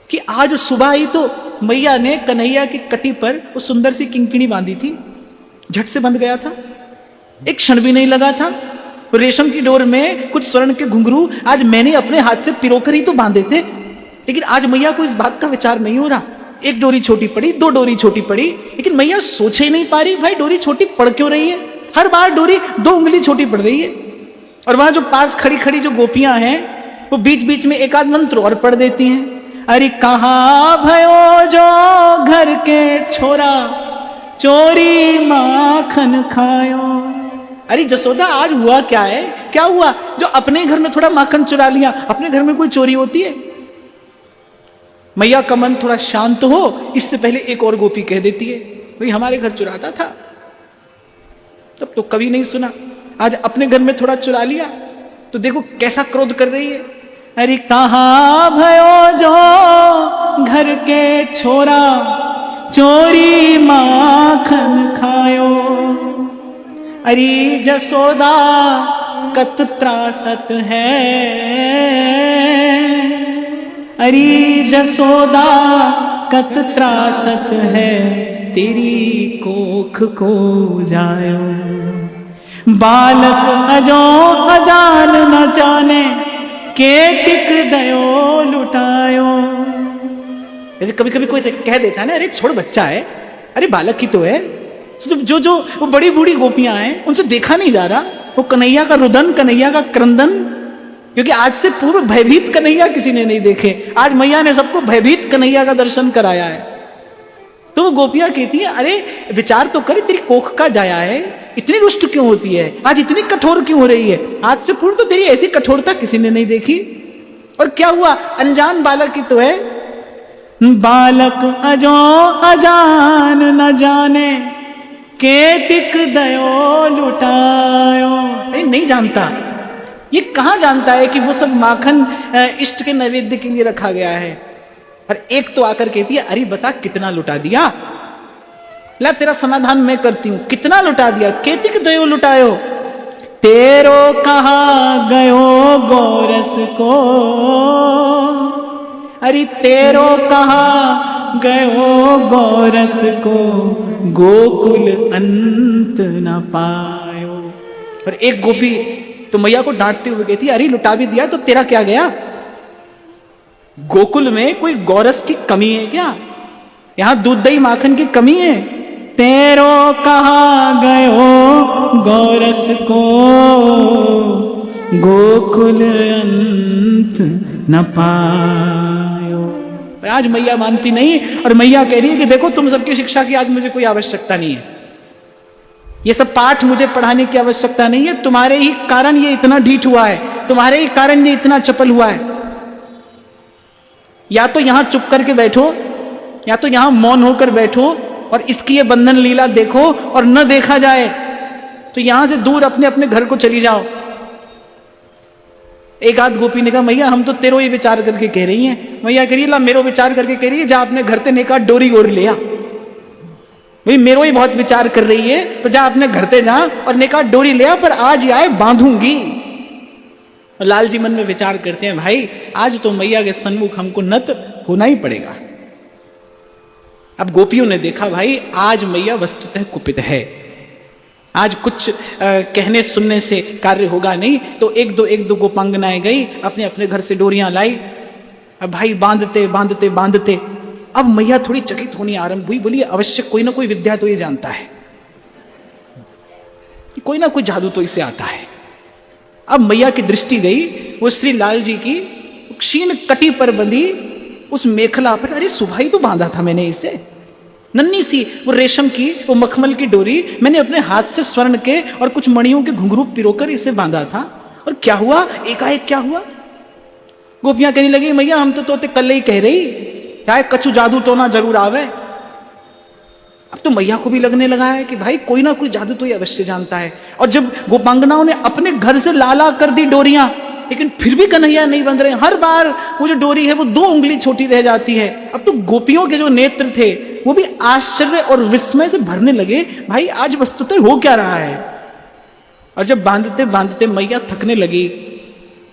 कि आज सुबह ही तो मैया ने कन्हैया की कटी पर वो सुंदर सी किंकिणी बांधी थी, झट से बंध गया था, एक क्षण भी नहीं लगा था। रेशम की डोर में कुछ स्वर्ण के घुंघरू आज मैंने अपने हाथ से पिरोकर ही तो बांधे थे, लेकिन आज मैया को इस बात का विचार नहीं हो रहा। एक डोरी छोटी पड़ी, 2 डोरी छोटी पड़ी, लेकिन मैया सोच ही नहीं पा रही भाई डोरी छोटी पड़ क्यों रही है। हर बार डोरी 2 उंगली छोटी पड़ रही है। और वहां जो पास खड़ी खड़ी जो गोपियां हैं वो बीच बीच में एक आध मंत्र और पढ़ देती हैं। अरे कहाँ भयो जो घर के छोरा चोरी माखन खायो। अरे जसोदा आज हुआ क्या है? क्या हुआ जो अपने घर में थोड़ा माखन चुरा लिया? अपने घर में कोई चोरी होती है? मैया का मन थोड़ा शांत हो इससे पहले एक और गोपी कह देती है भाई हमारे घर चुराता था, तब तो कभी नहीं सुना, आज अपने घर में थोड़ा चुरा लिया तो देखो कैसा क्रोध कर रही है। अरे कहाँ भयो जो घर के छोरा चोरी माखन खायो। अरे जसोदा कत त्रासत है, अरे जसोदा कत त्रासत है, तेरी कोख को जायो। बालक अजो अजान न जाने, केतिक दयो लुटायो। जैसे कभी कभी कोई कह देता है ना अरे छोड़ बच्चा है, अरे बालक ही तो है। जो वो बड़ी बूढ़ी गोपियां हैं उनसे देखा नहीं जा रहा, वो कन्हैया का रुदन, कन्हैया का क्रंदन, क्योंकि आज से पूर्व भयभीत कन्हैया किसी ने नहीं देखे। आज मैया ने सबको भयभीत कन्हैया का दर्शन कराया है। तो वो गोपियां कहती हैं अरे विचार तो कर, तेरी कोख का जाया है, इतनी रुष्ट क्यों होती है, आज इतनी कठोर क्यों हो रही है? आज से पूर्व तो तेरी ऐसी कठोरता किसी ने नहीं देखी। और क्या हुआ, अनजान बालक ही तो है। बालक अजो अजान न जाने, केतिक दयो लुटायो। अरे नहीं जानता, ये कहां जानता है कि वो सब माखन इष्ट के नैवेद्य के लिए रखा गया है। और एक तो आकर कहती है अरे बता कितना लुटा दिया, ला तेरा समाधान मैं करती हूं, कितना लुटा दिया? केतिक दयो लुटायो, तेरो कहा गयो गोरस को। अरे तेरो कहा गयो गोरस को, गोकुल अंत न पायो। और एक गोपी तो मैया को डांटते हुए कहती, अरे लुटा भी दिया तो तेरा क्या गया? गोकुल में कोई गोरस की कमी है क्या? यहां दूध दही माखन की कमी है? तेरो कहा गयो गोरस को, गोकुल अंत न पायो। पर आज मैया मानती नहीं, और मैया कह रही है कि देखो तुम सबकी शिक्षा की आज मुझे कोई आवश्यकता नहीं है, ये सब पाठ मुझे पढ़ाने की आवश्यकता नहीं है, तुम्हारे ही कारण ये इतना ढीठ हुआ है, तुम्हारे ही कारण ये इतना चपल हुआ है। या तो यहां चुप करके बैठो, या तो यहां मौन होकर बैठो और इसकी ये बंधन लीला देखो, और न देखा जाए तो यहां से दूर अपने अपने घर को चली जाओ। एक आध गोपी ने कहा, मैया हम तो तेरो ही विचार करके कह रही हैं। मैया कह रही ला मेरो विचार करके कह रही है, जा अपने घर ते नेका डोरी ओढ़ लिया। भाई मेरो ही बहुत विचार कर रही है, तो जा अपने घर ते जा और नेका डोरी लिया, पर आज आए बांधूंगी। और लाल जी मन में विचार करते हैं, भाई आज तो मैया के सन्मुख हमको नत होना ही पड़ेगा। अब गोपियों ने देखा, भाई आज मैया वस्तुतः कुपित है, आज कुछ कहने सुनने से कार्य होगा नहीं। तो एक दो गोपांगनाएं गई, अपने अपने घर से डोरियां लाई। अब भाई बांधते बांधते बांधते अब मैया थोड़ी चकित होनी आरंभ हुई, बोली अवश्य कोई ना कोई विद्या तो ये जानता है, कोई ना कोई जादू तो इसे आता है। अब मैया की दृष्टि गई वो श्री लाल जी की क्षीण कटी पर बंधी उस मेखला पर। अरे सुबह ही तो बांधा था मैंने इसे, नन्ही सी वो रेशम की वो मखमल की डोरी मैंने अपने हाथ से स्वर्ण के और कुछ मणियों के घुंघरू पिरोकर इसे बांधा था, और क्या हुआ? एकाएक क्या हुआ? गोपियां कहने लगी, मैया हम तो तोते कल ही कह रही क्या कछु जादू टोना जरूर आवे। अब तो मैया को भी लगने लगा है कि भाई कोई ना कोई जादू तो ये अवश्य जानता है। और जब गोपांगनाओं ने अपने घर से लाला कर दी डोरियां, लेकिन फिर भी कन्हैया नहीं बंध रहे, हर बार वो जो डोरी है वो 2 उंगली छोटी रह जाती है। अब तो गोपियों के जो नेत्र थे वो भी आश्चर्य और विस्मय से भरने लगे, भाई आज वस्तुतः हो क्या रहा है। और जब बांधते बांधते मैया थकने लगी,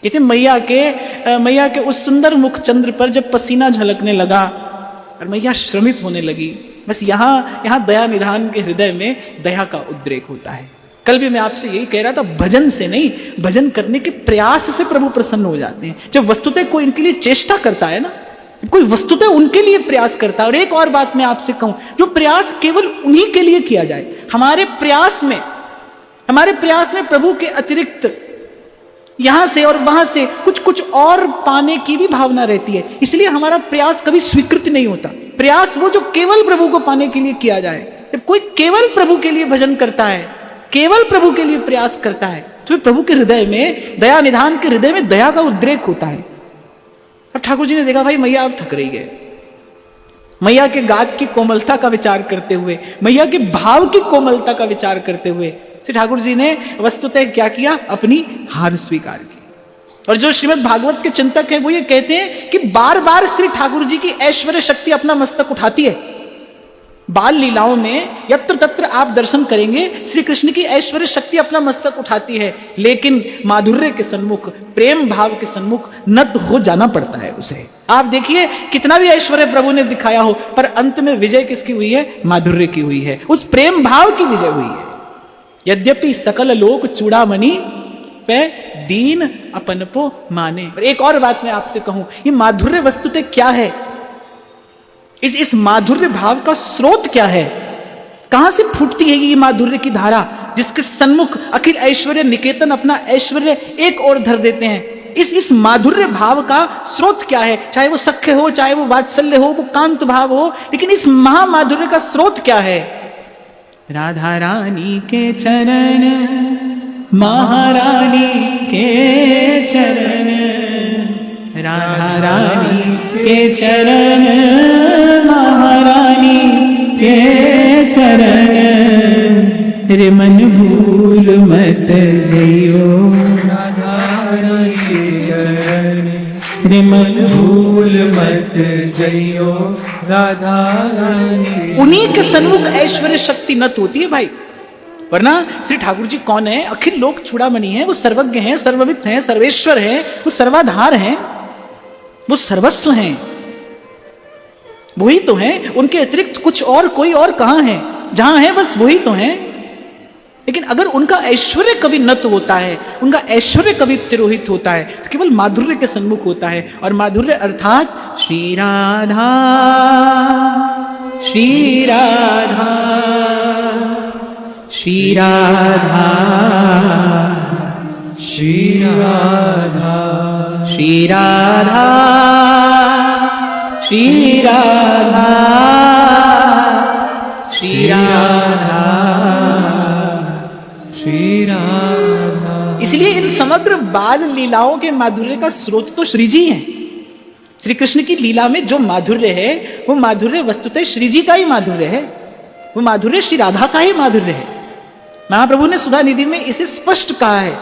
कहते मैया के उस सुंदर मुख चंद्र पर जब पसीना झलकने लगा और मैया श्रमित होने लगी, बस यहाँ दया निधान के हृदय में दया का उद्रेक होता है। कल भी मैं आपसे यही कह रहा था, भजन से नहीं, भजन करने के प्रयास से प्रभु प्रसन्न हो जाते हैं। जब वस्तुतः कोई इनके लिए चेष्टा करता है ना, कोई वस्तुतः उनके लिए प्रयास करता है। और एक और बात मैं आपसे कहूं, जो प्रयास केवल उन्हीं के लिए किया जाए, हमारे प्रयास में प्रभु के अतिरिक्त यहां से और वहां से कुछ और पाने की भी भावना रहती है, इसलिए हमारा प्रयास कभी स्वीकृत नहीं होता। प्रयास वो जो केवल प्रभु को पाने के लिए किया जाए। जब कोई केवल प्रभु के लिए भजन करता है, केवल प्रभु के लिए प्रयास करता है, तो प्रभु के हृदय में, दया निधान के हृदय में दया का उद्रेक होता है। अब ठाकुर जी ने देखा, भाई मैया अब थक रही है। मैया के गात की कोमलता का विचार करते हुए, मैया के भाव की कोमलता का विचार करते हुए श्री ठाकुर जी ने वस्तुतः क्या किया? अपनी हार स्वीकार की। और जो श्रीमद् भागवत के चिंतक हैं वो ये कहते हैं कि बार बार श्री ठाकुर जी की ऐश्वर्य शक्ति अपना मस्तक उठाती है। बाल लीलाओं में यत्र तत्र आप दर्शन करेंगे, श्री कृष्ण की ऐश्वर्य शक्ति अपना मस्तक उठाती है, लेकिन माधुर्य के सन्मुख, प्रेम भाव के सन्मुख नत हो जाना पड़ता है उसे। आप देखिए कितना भी ऐश्वर्य प्रभु ने दिखाया हो, पर अंत में विजय किसकी हुई है? माधुर्य की हुई है, उस प्रेम भाव की विजय हुई है। यद्यपि सकल लोक चूड़ामणि पे दीन अपनपो माने। और एक और बात मैं आपसे कहूं, ये माधुर्य वस्तुतः क्या है? इस माधुर्य भाव का स्रोत क्या है? कहां से फूटती है ये माधुर्य की धारा, जिसके सन्मुख अखिल ऐश्वर्य निकेतन अपना ऐश्वर्य एक ओर धर देते हैं? इस माधुर्य भाव का स्रोत क्या है? चाहे वो सख्य हो, चाहे वो वात्सल्य हो, वो कांत भाव हो, लेकिन इस महामाधुर्य का स्रोत क्या है? राधा रानी के चरण, महारानी के चरण, राधा रानी के चरण, महारानी के चरण, रे मन भूल मत जइयो, राधा रानी के चरण, रे मन भूल मत जइयो, राधा रानी। उन्हीं के सन्मुख ऐश्वर्य शक्ति नत होती है भाई, वरना श्री ठाकुर जी कौन है? अखिल लोक चूड़ामणि है, वो सर्वज्ञ हैं, सर्वविद हैं, सर्वेश्वर हैं, वो सर्वाधार हैं, वो सर्वस्व हैं। वही तो हैं, उनके अतिरिक्त कुछ और कोई और कहां है? जहां है बस वही तो हैं। लेकिन अगर उनका ऐश्वर्य कभी नत होता है, उनका ऐश्वर्य कभी तिरोहित होता है, तो केवल माधुर्य के सन्मुख होता है। और माधुर्य अर्थात श्री राधा, श्री राधा, श्री राधा, श्री राधा, श्री राधा, श्री राधा, श्री राधा, श्री राधा। इसलिए इन समग्र बाल लीलाओं के माधुर्य का स्रोत तो श्री जी हैं। श्री कृष्ण की लीला में जो माधुर्य है, वो माधुर्य वस्तुतः श्री जी का ही माधुर्य है, वो माधुर्य श्री राधा का ही माधुर्य है। महाप्रभु ने सुधा निधि में इसे स्पष्ट कहा है,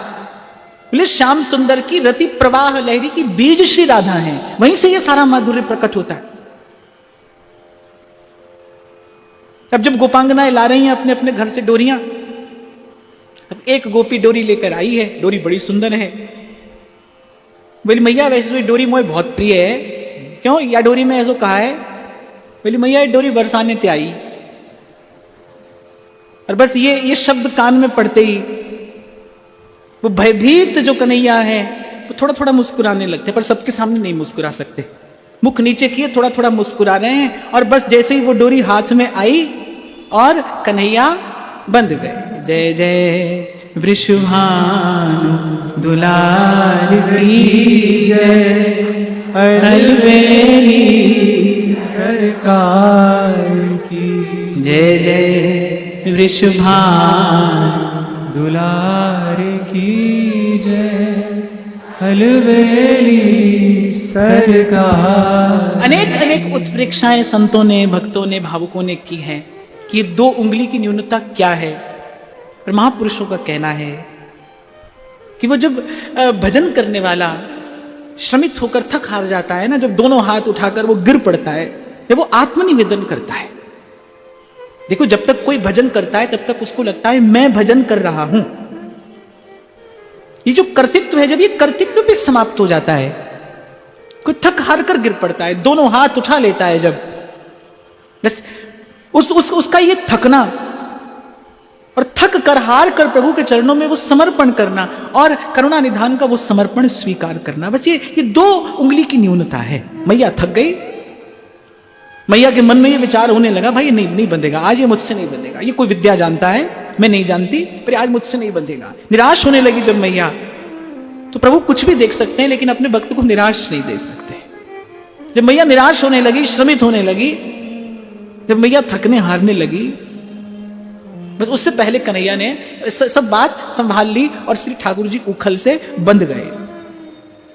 बोले श्याम सुंदर की रति प्रवाह लहरी की बीज श्री राधा है, वहीं से ये सारा माधुर्य प्रकट होता है। अब जब गोपांगनाएं ला रही हैं अपने अपने घर से डोरियां, अब एक गोपी डोरी लेकर आई है, डोरी बड़ी सुंदर है। बोली मैया वैसे तो डोरी मोए बहुत प्रिय है, क्यों या डोरी में ऐसा कहा है? बोली मैया ये डोरी बरसाने ते आई। और बस ये शब्द कान में पड़ते ही वो भयभीत जो कन्हैया है वो थोड़ा थोड़ा मुस्कुराने लगते, पर सबके सामने नहीं मुस्कुरा सकते। मुख नीचे किए थोड़ा थोड़ा मुस्कुरा रहे हैं, और बस जैसे ही वो डोरी हाथ में आई और कन्हैया बंध गए। जय जय वृषभानु दुलार की जय, अलवेली सरकार की जय जय वृषभानु दुलार की जय, अलवेली सरकार। अनेक अनेक उत्प्रेक्षाएं संतों ने, भक्तों ने, भावुकों ने की हैं कि 2 उंगली की न्यूनता क्या है। और महापुरुषों का कहना है कि वो जब भजन करने वाला श्रमित होकर थक हार जाता है ना, जब दोनों हाथ उठाकर वो गिर पड़ता है, जब वो आत्मनिवेदन करता है। देखो जब तक कोई भजन करता है तब तक उसको लगता है मैं भजन कर रहा हूं। ये जो कर्तृत्व है, जब ये कर्तृत्व भी समाप्त हो जाता है, कोई थक हार कर गिर पड़ता है, दोनों हाथ उठा लेता है, जब बस उसका ये थकना और थक कर हार कर प्रभु के चरणों में वो समर्पण करना और करुणा निधान का वो समर्पण स्वीकार करना, बस ये 2 उंगली की न्यूनता है। मैया थक गई, मैया के मन में ये विचार होने लगा भाई नहीं बंधेगा, आज ये मुझसे नहीं बंधेगा। ये कोई विद्या जानता है, मैं नहीं जानती, पर आज मुझसे नहीं बंधेगा। निराश होने लगी जब मैया, तो प्रभु कुछ भी देख सकते हैं लेकिन अपने भक्त को निराश नहीं देख सकते। जब मैया निराश होने लगी, श्रमित होने लगी, जब मैया थकने हारने लगी, बस उससे पहले कन्हैया ने सब बात संभाल ली और श्री ठाकुर जी उखल से बंध गए।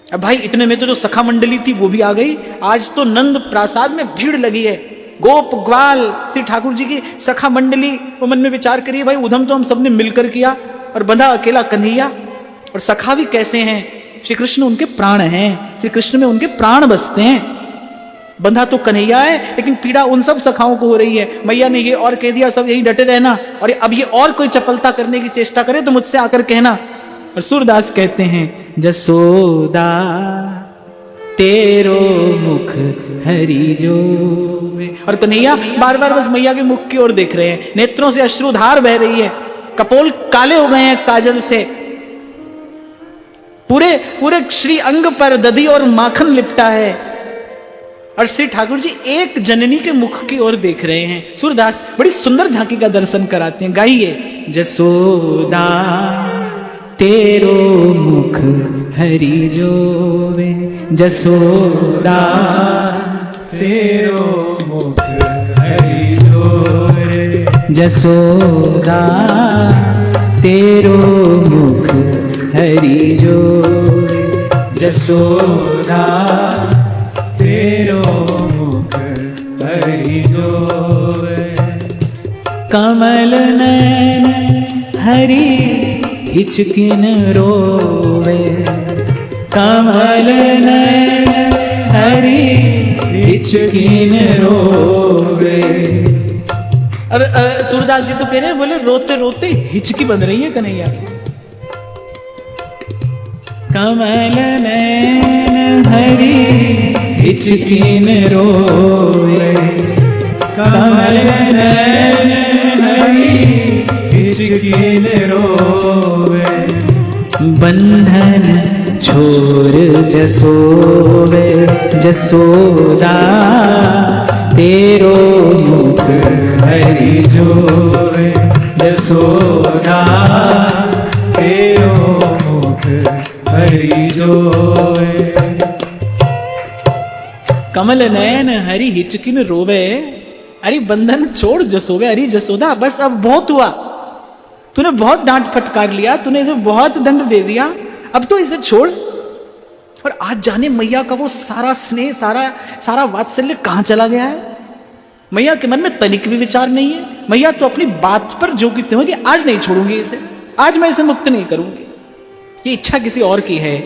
अब भाई इतने में तो जो सखा मंडली थी वो भी आ गई। आज तो नंद प्रासाद में भीड़ लगी है, गोप ग्वाल श्री ठाकुर जी की सखा मंडली। वो मन में विचार करिए भाई, उधम तो हम सबने मिलकर किया और बंधा अकेला कन्हैया। और सखा भी कैसे हैं? श्री कृष्ण उनके प्राण हैं, श्री कृष्ण में उनके प्राण बसते हैं। बंधा तो कन्हैया है, लेकिन पीड़ा उन सब सखाओं को हो रही है। मैया ने ये और कह दिया, सब यही डटे रहना, और अब ये और कोई चपलता करने की चेष्टा करे तो मुझसे आकर कहना। और सूरदास कहते हैं, जसोदा तेरो मुख हरि जो। और कन्हैया बार बार बस मैया के मुख की ओर देख रहे हैं, नेत्रों से अश्रुधार बह रही है, कपोल काले हो गए हैं काजल से, पूरे पूरे श्री अंग पर दधी और माखन लिपटा है। और श्री ठाकुर जी एक जननी के मुख की ओर देख रहे हैं। सूरदास बड़ी सुंदर झांकी का दर्शन कराते हैं, गाइए। जसोदा तेरो मुख हरि जोवे, जसोदा तेरो मुख हरि जोवे, जसोदा तेरो मुख हरि जोवे, जसोदा तेरो मुख हरि जोवे। कमल नयन हरि हिचकिन रोवे, कमल नयन हरि हिचकिन रोवे। और सूरदास जी तो कह रहे हैं, बोले रोते रोते हिचकी बन रही है कन्हैया की। कमल नयन हरि हिचकिन रोवे, कमल नयन हरि हिचकिन रोवे। बंधन छोर जसोवे जसोदा, तेरो मुख हरि जोवे, जसोदा तेरो मुख हरि जोवे। कमल नयन हरि हिचकिन रोवे, अरे बंधन छोड़ जसोवे। अरे जसोदा बस अब बहुत हुआ, तूने बहुत डांट फटकार लिया, तूने इसे बहुत दंड दे दिया, अब तो इसे छोड़। और आज जाने मैया का वो सारा स्नेह, सारा वात्सल्य कहां चला गया है। मैया के मन में तनिक भी विचार नहीं है। मैया तो अपनी बात पर जो कहते हो कि आज नहीं छोड़ूंगी इसे, आज मैं इसे मुक्त नहीं करूंगी। ये इच्छा किसी और की है,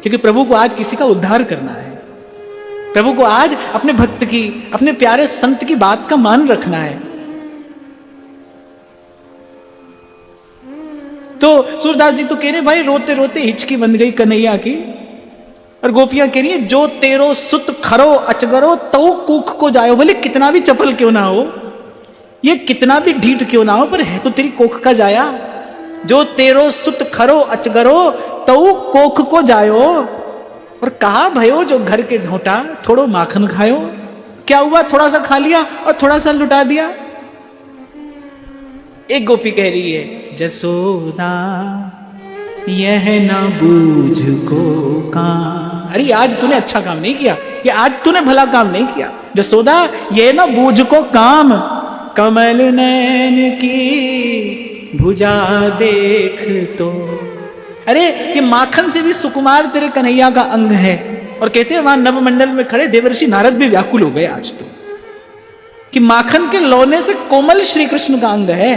क्योंकि प्रभु को आज किसी का उद्धार करना है। प्रभु को आज अपने भक्त की, अपने प्यारे संत की बात का मान रखना है। तो सूरदास जी तो कह रहे भाई रोते रोते हिचकी बंध गई कन्हैया की, और गोपियां कह रही है जो तेरो सुत खरो अचगरो तो कूख को जायो। बोले कितना भी चपल क्यों ना हो, ये कितना भी ढीठ क्यों ना हो, पर है तो तेरी कोख का जाया। जो तेरो सुत खरो अचगरो तो कोख को जायो। और कहा भयो जो घर के ढोटा थोड़ो माखन खायो। क्या हुआ, थोड़ा सा खा लिया और थोड़ा सा लुटा दिया। एक गोपी कह रही है जसोदा यह ना बूझ को काम। अरे आज तूने अच्छा काम नहीं किया, ये आज तूने भला काम नहीं किया। जसोदा यह ना बूझ को काम, कमल नैन की भुजा देख तो। अरे ये माखन से भी सुकुमार तेरे कन्हैया का अंग है। और कहते हैं वहां नवमंडल में खड़े देवर्षि नारद भी व्याकुल हो गए आज तो, कि माखन के लौने से कोमल श्री कृष्ण का अंग है।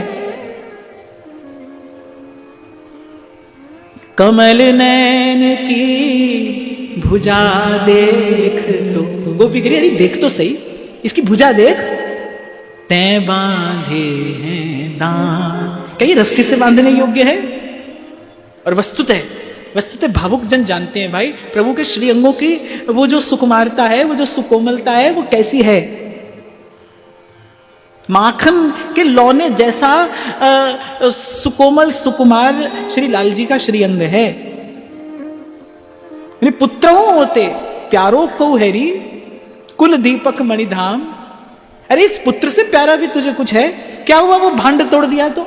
कमल नैन की भुजा देख तो। गोपी कह रही अरे देख तो सही, इसकी भुजा देख। तै बांधे हैं दान, क्या ये रस्सी से बांधने योग्य है। और वस्तुतः भावुक जन जानते हैं भाई प्रभु के श्री अंगों की वो जो सुकुमारता है, वो जो सुकोमलता है, वो कैसी है। माखन के लौने जैसा सुकोमल सुकुमार श्री लाल जी का श्री अंग है। पुत्र होते प्यारो को हैरी कुल दीपक मणिधाम। अरे इस पुत्र से प्यारा भी तुझे कुछ है क्या। हुआ वो भांड तोड़ दिया तो,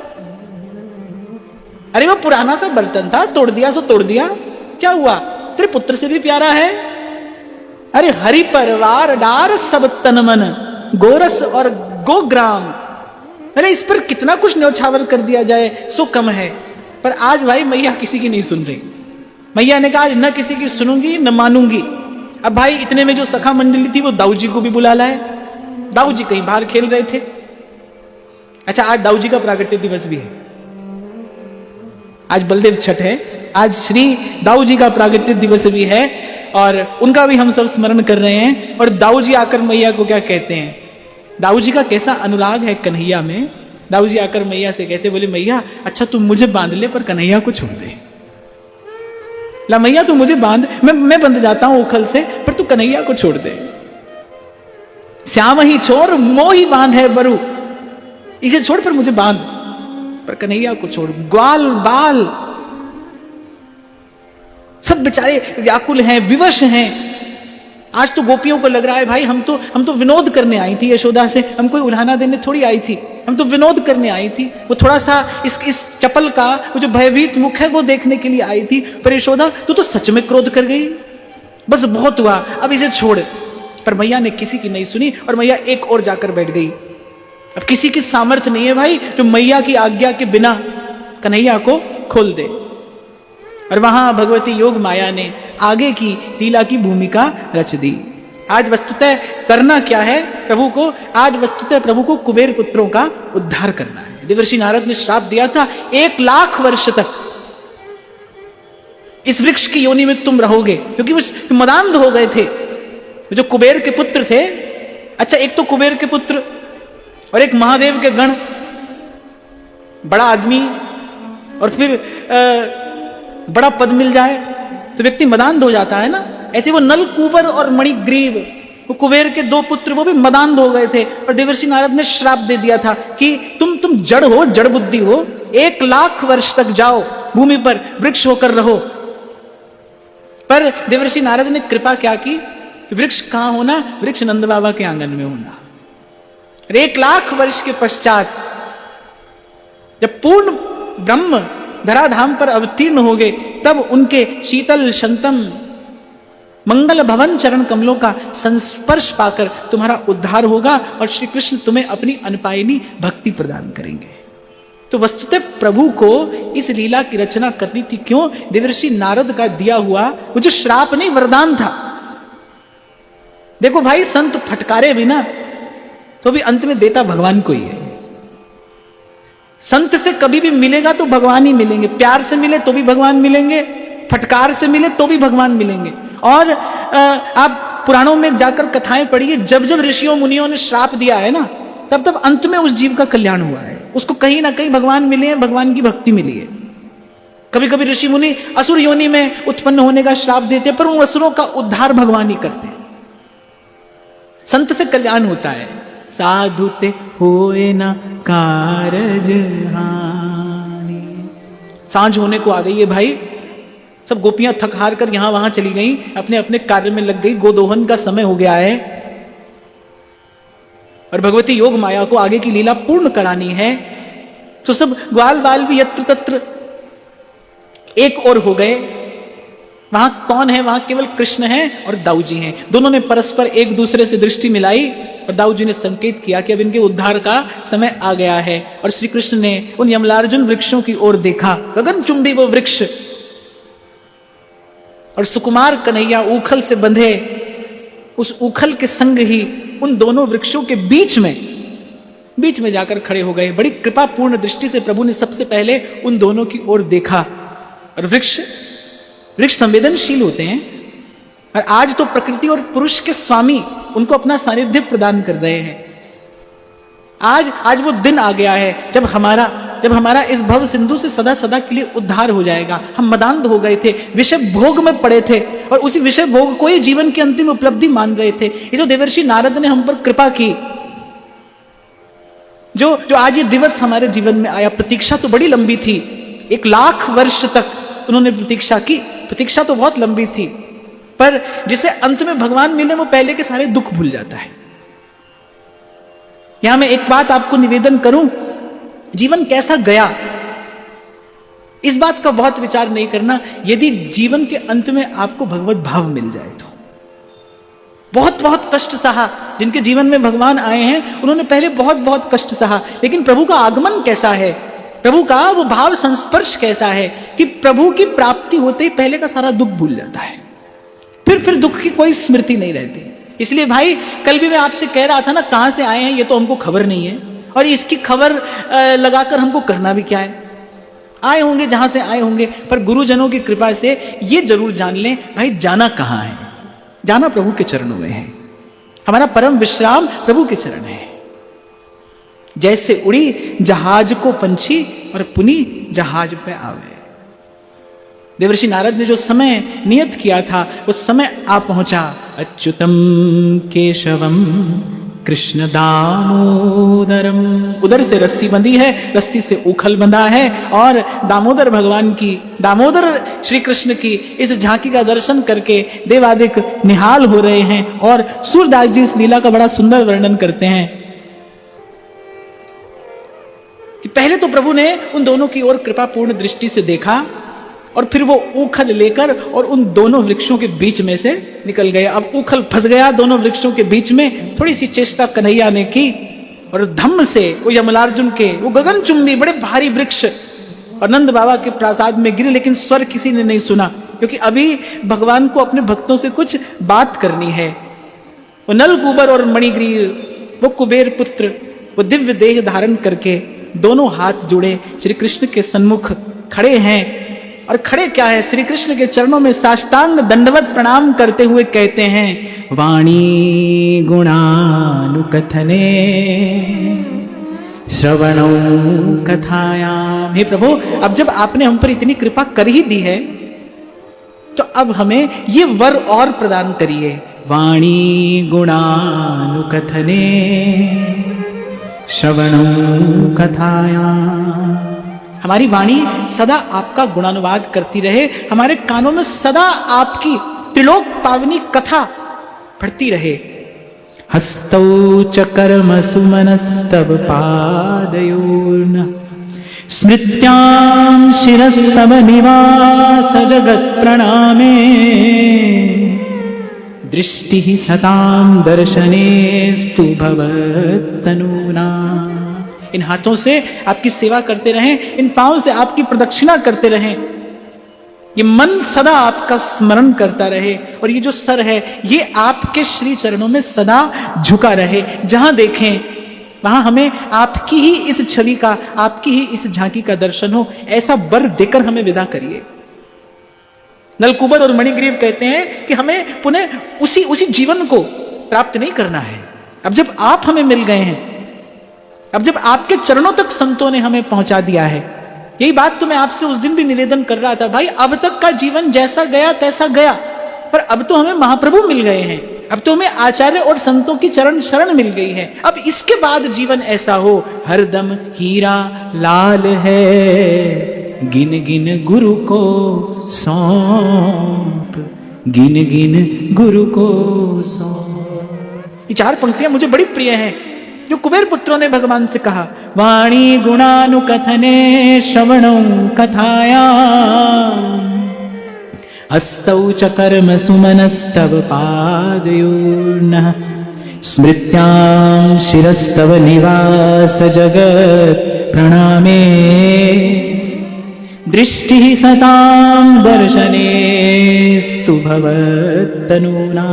अरे वो पुराना सा बर्तन था, तोड़ दिया सो तोड़ दिया, क्या हुआ। तेरे पुत्र से भी प्यारा है। अरे हरि परवार डार सब तन मन, गोरस और गोग्राम। अरे इस पर कितना कुछ न्यौछावर कर दिया जाए सो कम है। पर आज भाई मैया किसी की नहीं सुन रही। मैया ने कहा आज न किसी की सुनूंगी न मानूंगी। अब भाई इतने में जो सखा मंडली थी वो दाऊ जी को भी बुला लाए। दाऊ जी कहीं बाहर खेल रहे थे। अच्छा आज दाऊ जी का प्रागट्य दिवस भी है, आज बलदेव छठ है, आज श्री दाऊ जी का प्रागट्य दिवस भी है और उनका भी हम सब स्मरण कर रहे हैं। और दाऊ जी आकर मैया को क्या कहते हैं, दाऊ जी का कैसा अनुराग है कन्हैया में। दाऊ जी आकर मैया से कहते, बोले मैया अच्छा तू मुझे बांध ले पर कन्हैया को छोड़ दे। ला मैया तू मुझे बांध, मैं बंध जाता हूं उखल से, पर तू कन्हैया को छोड़ दे। श्याम ही छोड़ मोही बांध है बरु, इसे छोड़ पर मुझे बांध, पर कन्हैया को छोड़। ग्वाल बाल सब बेचारे व्याकुल हैं, विवश हैं। आज तो गोपियों को लग रहा है भाई हम तो विनोद करने आई थी यशोदा से, हम कोई उल्हाना देने थोड़ी आई थी, हम तो विनोद करने आई थी। वो थोड़ा सा इस चपल का वो जो भयभीत मुख है वो देखने के लिए आई थी। पर यशोदा तू तो सच में क्रोध कर गई, बस बहुत हुआ, अब इसे छोड़। पर मैया ने किसी की नहीं सुनी और मैया एक और जाकर बैठ गई। अब किसी की सामर्थ्य नहीं है भाई जो मैया की आज्ञा के बिना कन्हैया को खोल दे। और वहां भगवती योग माया ने आगे की लीला की भूमिका रच दी। आज वस्तुतः करना क्या है प्रभु को, आज वस्तुतः प्रभु को कुबेर पुत्रों का उद्धार करना है। देवर्षि नारद ने श्राप दिया था 1,00,000 वर्ष तक इस वृक्ष की योनि में तुम रहोगे, क्योंकि वो मदांध हो गए थे जो कुबेर के पुत्र थे। अच्छा एक तो कुबेर के पुत्र और एक महादेव के गण, बड़ा आदमी और फिर बड़ा पद मिल जाए तो व्यक्ति मदांध हो जाता है ना। ऐसे वो नल कुबर और मणिग्रीव वो कुबेर के 2 पुत्र वो भी मदांध हो गए थे और देवर्षि नारद ने श्राप दे दिया था कि तुम जड़ हो, जड़ बुद्धि हो, 1,00,000 वर्ष तक जाओ भूमि पर वृक्ष होकर रहो। पर देवर्षि नारद ने कृपा क्या की, वृक्ष कहां होना, वृक्ष नंद बाबा के आंगन में होना। 1,00,000 वर्ष के पश्चात जब पूर्ण ब्रह्म धराधाम पर अवतीर्ण हो गए, तब उनके शीतल शंतम मंगल भवन चरण कमलों का संस्पर्श पाकर तुम्हारा उद्धार होगा और श्री कृष्ण तुम्हें अपनी अनपायनी भक्ति प्रदान करेंगे। तो वस्तुतः प्रभु को इस लीला की रचना करनी थी। क्यों? देवर्षि नारद का दिया हुआ वो जो श्राप नहीं, वरदान था। देखो भाई, संत फटकारे बिना तो भी अंत में देता भगवान को ही है। संत से कभी भी मिलेगा तो भगवान ही मिलेंगे, प्यार से मिले तो भी भगवान मिलेंगे, फटकार से मिले तो भी भगवान मिलेंगे। और आप पुराणों में जाकर कथाएं पढ़िए, जब जब ऋषियों मुनियों ने श्राप दिया है ना, तब तब अंत में उस जीव का कल्याण हुआ है, उसको कहीं ना कहीं भगवान मिले हैं, भगवान की भक्ति मिली है। कभी कभी ऋषि मुनि असुर योनि में उत्पन्न होने का श्राप देते, पर उन असुरों का उद्धार भगवान ही करते हैं। संत से कल्याण होता है। साधु ते होए ना कारज हानि। सांझ होने को आ गई है भाई, सब गोपियां थक हार कर यहां वहां चली गई, अपने अपने कार्य में लग गई, गोदोहन का समय हो गया है और भगवती योग माया को आगे की लीला पूर्ण करानी है। तो सब ग्वाल बाल भी यत्र तत्र एक और हो गए। वहां कौन है? वहां केवल कृष्ण है और दाऊ जी हैं। दोनों ने परस्पर एक दूसरे से दृष्टि मिलाई और दाऊ जी ने संकेत किया कि अब इनके उद्धार का समय आ गया है। और श्री कृष्ण ने उन यमलार्जुन वृक्षों की ओर देखा, गगनचुंबी वो वृक्ष, और सुकुमार कन्हैया ऊखल से बंधे उस ऊखल के संग ही उन दोनों वृक्षों के बीच में जाकर खड़े हो गए। बड़ी कृपापूर्ण दृष्टि से प्रभु ने सबसे पहले उन दोनों की ओर देखा। और वृक्ष संवेदनशील होते हैं, और आज तो प्रकृति और पुरुष के स्वामी उनको अपना सानिध्य प्रदान कर रहे हैं। आज वो दिन आ गया है जब हमारा इस भव सिंधु से सदा सदा के लिए उद्धार हो जाएगा। हम मदांध हो गए थे, विषय भोग में पड़े थे और उसी विषय भोग को ही जीवन की अंतिम उपलब्धि मान रहे थे। ये जो देवर्षि नारद ने हम पर कृपा की, जो आज ये दिवस हमारे जीवन में आया, प्रतीक्षा तो बड़ी लंबी थी। 1,00,000 वर्ष तक उन्होंने प्रतीक्षा की। प्रतीक्षा तो बहुत लंबी थी, पर जिसे अंत में भगवान मिले वो पहले के सारे दुख भूल जाता है। यहां मैं एक बात आपको निवेदन करूं, जीवन कैसा गया इस बात का बहुत विचार नहीं करना। यदि जीवन के अंत में आपको भगवत भाव मिल जाए तो बहुत बहुत कष्ट सहा। जिनके जीवन में भगवान आए हैं उन्होंने पहले बहुत बहुत कष्ट सहा, लेकिन प्रभु का आगमन कैसा है, प्रभु का वो भाव संस्पर्श कैसा है कि प्रभु की प्राप्ति होते ही पहले का सारा दुख भूल जाता है, फिर दुख की कोई स्मृति नहीं रहती। इसलिए भाई, कल भी मैं आपसे कह रहा था ना, कहां से आए हैं ये तो हमको खबर नहीं है, और इसकी खबर लगाकर हमको करना भी क्या है। आए होंगे जहां से आए होंगे, पर गुरुजनों की कृपा से ये जरूर जान लें भाई, जाना कहां है, जाना प्रभु के चरणों में है। हमारा परम विश्राम प्रभु के चरण है। जैसे उड़ी जहाज को पंछी और पुनी जहाज पे आवे। देवर्षि नारद ने जो समय नियत किया था उस समय आ पहुंचा। अच्युतम केशवम कृष्ण दामोदरम। उधर से रस्सी बंधी है, रस्सी से उखल बंधा है, और दामोदर भगवान की, दामोदर श्री कृष्ण की इस झांकी का दर्शन करके देवादिक निहाल हो रहे हैं। और सूरदास जी इस लीला का बड़ा सुंदर वर्णन करते हैं कि पहले तो प्रभु ने उन दोनों की ओर कृपापूर्ण दृष्टि से देखा, और फिर वो ऊखल लेकर और उन दोनों वृक्षों के बीच में से निकल गए। अब ऊखल फंस गया दोनों वृक्षों के बीच में। थोड़ी सी चेष्टा कन्हैया ने की और धम्म से वो यमलार्जुन के वो गगनचुंबी बड़े भारी वृक्ष और नंद बाबा के प्रासाद में गिरे, लेकिन स्वर किसी ने नहीं सुना, क्योंकि अभी भगवान को अपने भक्तों से कुछ बात करनी है। वो नलकूबर और मणिग्रीव, वो कुबेर पुत्र, वो दिव्य देह धारण करके दोनों हाथ जुड़े श्री कृष्ण के सन्मुख खड़े हैं। और खड़े क्या है, श्री कृष्ण के चरणों में साष्टांग दंडवत प्रणाम करते हुए कहते हैं, वाणी गुणानुकथने श्रवणौ कथायाम। हे प्रभु, अब जब आपने हम पर इतनी कृपा कर ही दी है, तो अब हमें ये वर और प्रदान करिए वाणी गुणानुकथने श्रवणं कथाया। हमारी वाणी सदा आपका गुणानुवाद करती रहे, हमारे कानों में सदा आपकी त्रिलोक पावनी कथा पढ़ती रहे। हस्तौ च कर्म सुमनस्तव पादयोर्न स्मृत्यां शिरस्तव निवास जगत् प्रणामे दृष्टिः सतां दर्शनेस्तु भवत्तनूना। इन हाथों से आपकी सेवा करते रहें, इन पांवों से आपकी प्रदक्षिणा करते रहें, ये मन सदा आपका स्मरण करता रहे, और ये जो सर है ये आपके श्री चरणों में सदा झुका रहे। जहां देखें वहां हमें आपकी ही इस छवि का, आपकी ही इस झांकी का दर्शन हो, ऐसा वर देकर हमें विदा करिए। नलकूबर और मणिग्रीव कहते हैं कि हमें पुनः उसी जीवन को प्राप्त नहीं करना है। अब जब आप हमें मिल गए हैं, अब जब आपके चरणों तक संतों ने हमें पहुंचा दिया है, यही बात तो मैं आपसे उस दिन भी निवेदन कर रहा था, भाई अब तक का जीवन जैसा गया तैसा गया, पर अब तो हमें महाप्रभु मिल गए हैं, अब तो हमें आचार्य और संतों की चरण शरण मिल गई है। अब इसके बाद जीवन ऐसा हो, हरदम हीरा लाल है, गिन गिन गुरु को सौंप, गिन गिन गुरु को सौंप। ये चार पंक्तियां मुझे बड़ी प्रिय हैं, जो कुबेर पुत्रों ने भगवान से कहा। वाणी गुणानुकथने श्रवणं कथाया हस्तौ च कर्म सुमनस्तव पादयोर्नः स्मृत्यां शिरस्तव निवास जगत् प्रणामे दृष्टिः सतां दर्शनेस्तु भवत्तनूना।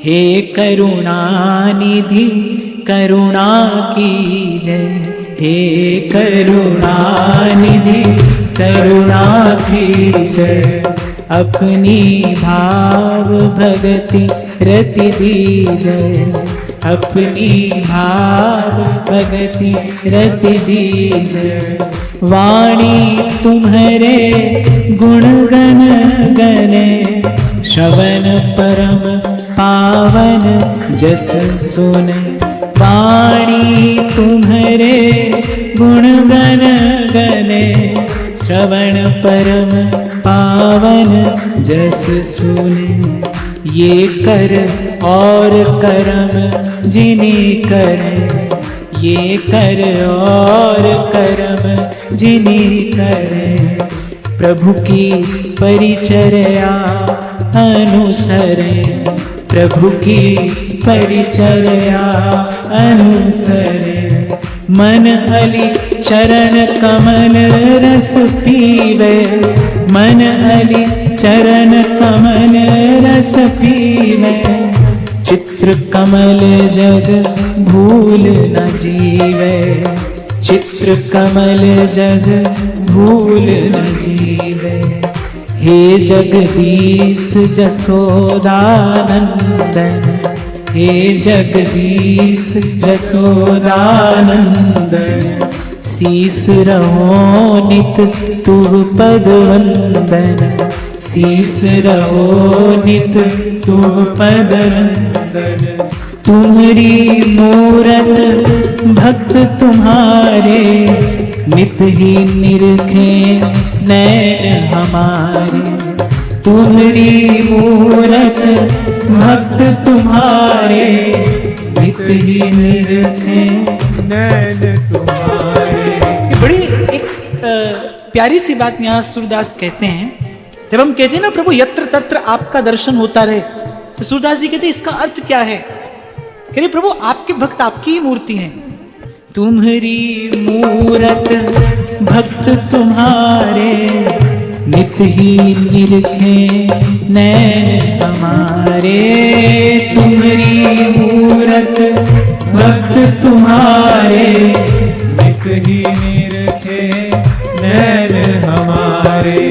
हे करुणानिधि करुणा की जय, हे करुणानिधि करुणा की जय, अपनी भाव भगति रति दीजय, अपनी भाव भगति रति दीजय। वाणी तुम्हारे गुण गण गने, श्रवण परम पावन जस सुने। वाणी तुम्हारे गुण गण गने, श्रवण परम पावन जस सुने। ये कर और करम जिनी करे, ये कर और करम जिनी करे। प्रभु की परिचर्या अनुसरे, प्रभु की परिचर्या अनुसरे। मन अली चरण कमल रस पीवे, मन अली चरण कमल रस पीवे। चित्र कमल जग भूल न जीवे, चित्र कमल जग भूल न जीवे। हे जगदीश जसोदानंदन, हे जगदीश जसोदानंदन। शीस रहो नित तुह पद वंदन, शीस रहो नित तुह पद वंदन। तुम्हारी मूरत भक्त तुम्हारे, नित ही निरखे नैन हमारे। तुम्हारी मूरत भक्त तुम्हारे, नित ही निरखे नैन तुम्हारे। बड़ी एक प्यारी सी बात यहाँ सूरदास कहते हैं। जब हम कहते हैं ना प्रभु यत्र तत्र आपका दर्शन होता रहे, तो सूरदास जी कहते हैं इसका अर्थ क्या है? कह रहे प्रभु आपके भक्त आपकी ही मूर्ति हैं। तुम्हारी मूरत भक्त तुम्हारे, नित ही निरखे नैन हमारे। तुम्हारी मूरत भक्त तुम्हारे, नित ही निरखे नैन हमारे।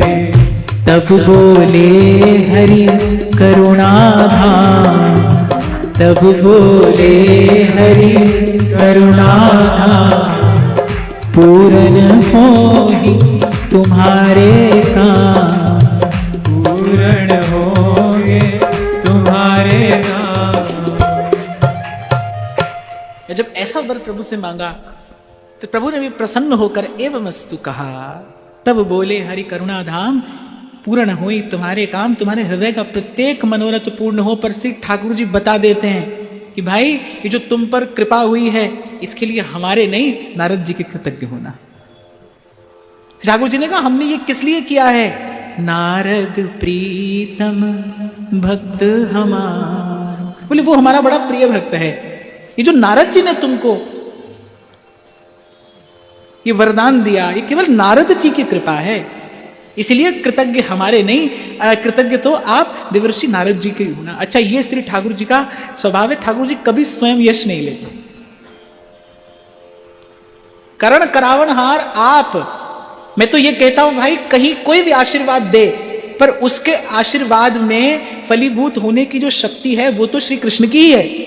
तब बोले हरि करुणाधाम, तब बोले हरि करुणाधाम। पूर्ण हो ही तुम्हारे काम, पूर्ण होगे ऐसा वर प्रभु से मांगा तो प्रभु ने भी प्रसन्न होकर एवमस्तु कहा। तब बोले हरि करुणा धाम पूर्ण हुई तुम्हारे काम, तुम्हारे हृदय का प्रत्येक मनोरथ पूर्ण हो। पर श्री ठाकुर जी बता देते हैं कि भाई ये जो तुम पर कृपा हुई है इसके लिए हमारे नहीं नारद जी के कृतज्ञ होना। ठाकुर जी ने कहा हमने ये किस लिए किया है? नारद प्रीतम भक्त हमारा, बोले वो हमारा बड़ा प्रिय भक्त है। ये जो नारद जी ने तुमको ये वरदान दिया ये केवल नारद जी की कृपा है, इसलिए कृतज्ञ हमारे नहीं, कृतज्ञ तो आप देवर्षि नारद जी के होना। अच्छा ये श्री ठाकुर जी का स्वभाव है, ठाकुर जी कभी स्वयं यश नहीं लेते। करण करावनहार आप, मैं तो ये कहता हूं भाई कहीं कोई भी आशीर्वाद दे पर उसके आशीर्वाद में फलीभूत होने की जो शक्ति है वो तो श्री कृष्ण की ही है।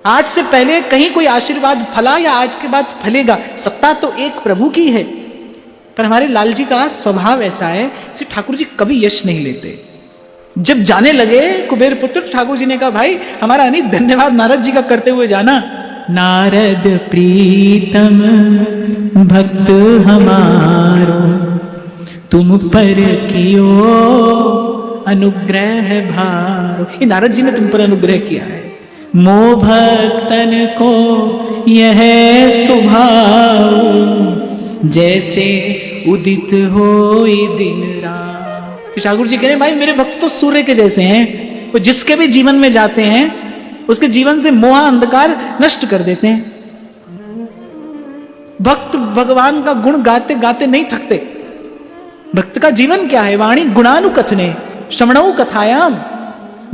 आज से पहले कहीं कोई आशीर्वाद फला या आज के बाद फलेगा, सत्ता तो एक प्रभु की है। पर हमारे लाल जी का स्वभाव ऐसा है, श्री ठाकुर जी कभी यश नहीं लेते। जब जाने लगे कुबेर पुत्र, ठाकुर जी ने कहा भाई हमारा अनेक धन्यवाद नारद जी का करते हुए जाना। नारद प्रीतम भक्त हमारो तुम पर कियो अनुग्रह भारो। ये नारद जी ने तुम पर अनुग्रह किया है। मो भक्तन को यह स्वभाव जैसे उदित होई दिन रात। ठाकुर जी कह रहे हैं भाई मेरे भक्त तो सूर्य के जैसे हैं, वो जिसके भी जीवन में जाते हैं उसके जीवन से मोह अंधकार नष्ट कर देते हैं। भक्त भगवान का गुण गाते गाते नहीं थकते। भक्त का जीवन क्या है? वाणी गुणानुकथने श्रवणौ कथायाम।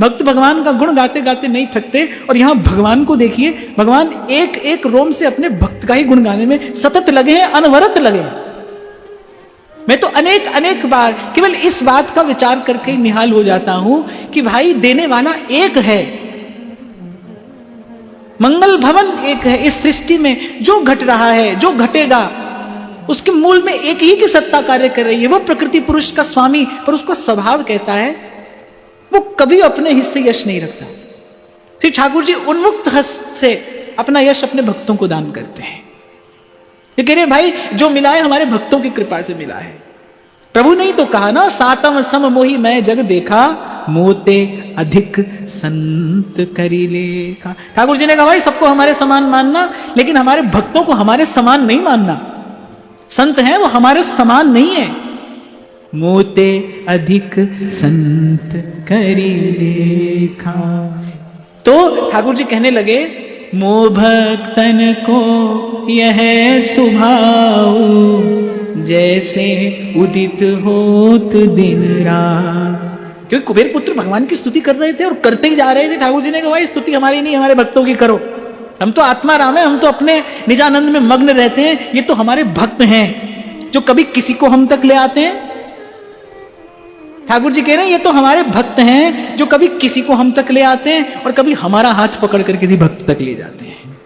भक्त भगवान का गुण गाते गाते नहीं थकते। और यहां भगवान को देखिए, भगवान एक एक रोम से अपने भक्त का ही गुण गाने में सतत लगे हैं, अनवरत लगे हैं। मैं तो अनेक अनेक बार केवल इस बात का विचार करके निहाल हो जाता हूं कि भाई देने वाला एक है, मंगल भवन एक है। इस सृष्टि में जो घट रहा है, जो घटेगा, उसके मूल में एक ही की सत्ता कार्य कर रही है। वो प्रकृति पुरुष का स्वामी, पर उसका स्वभाव कैसा है? वो कभी अपने हिस्से यश नहीं रखता। श्री ठाकुर जी उन्मुक्त हस्त से अपना यश अपने भक्तों को दान करते हैं। ये कह रहे भाई जो मिला है हमारे भक्तों की कृपा से मिला है। प्रभु ने ही तो कहा ना, सातम सम मोहि मैं जग देखा मोते अधिक संत करी लेखा। ठाकुर जी ने कहा भाई सबको हमारे समान मानना, लेकिन हमारे भक्तों को हमारे समान नहीं मानना। संत हैं वो हमारे समान नहीं है। मोते अधिक संत करी लेखा। तो ठाकुर जी कहने लगे मो भक्तन को यह स्वभाव जैसे उदित होत दिन रात। क्योंकि कुबेर पुत्र भगवान की स्तुति कर रहे थे और करते ही जा रहे थे। ठाकुर जी ने कहा भाई स्तुति हमारी नहीं, हमारे भक्तों की करो। हम तो आत्मा राम है, हम तो अपने निजानंद में मग्न रहते हैं। ये तो हमारे भक्त हैं जो कभी किसी को हम तक ले आते हैं। ठाकुर जी कह रहे हैं ये तो हमारे भक्त हैं जो कभी किसी को हम तक ले आते हैं और कभी हमारा हाथ पकड़कर किसी भक्त तक ले जाते हैं।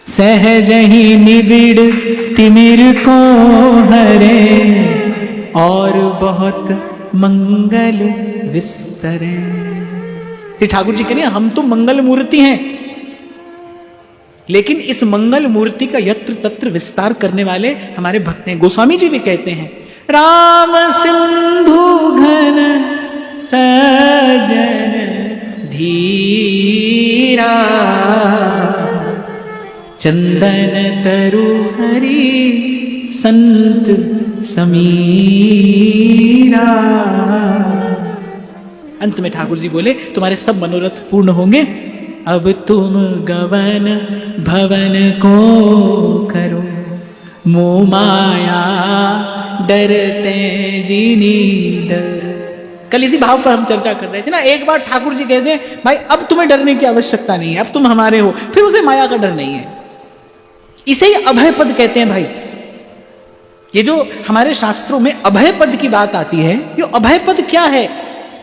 सहज ही निबिड़ तिमिर को हरे और बहुत मंगल विस्तरे। ठाकुर जी कह रहे हैं हम तो मंगल मूर्ति हैं, लेकिन इस मंगल मूर्ति का यत्र तत्र विस्तार करने वाले हमारे भक्त हैं। गोस्वामी जी भी कहते हैं राम सिंधु घन सजन धीरा चंदन तरु हरि संत समीरा। अंत में ठाकुर जी बोले तुम्हारे सब मनोरथ पूर्ण होंगे। अब तुम गवन भवन को करो मोह माया डरते जिनी डर। कल इसी भाव पर हम चर्चा कर रहे थे ना। एक बार ठाकुर जी कहते हैं भाई अब तुम्हें डरने की आवश्यकता नहीं है, अब तुम हमारे हो, फिर उसे माया का डर नहीं है। इसे ही अभय पद कहते हैं भाई। ये जो हमारे शास्त्रों में अभय पद की बात आती है, ये अभय पद क्या है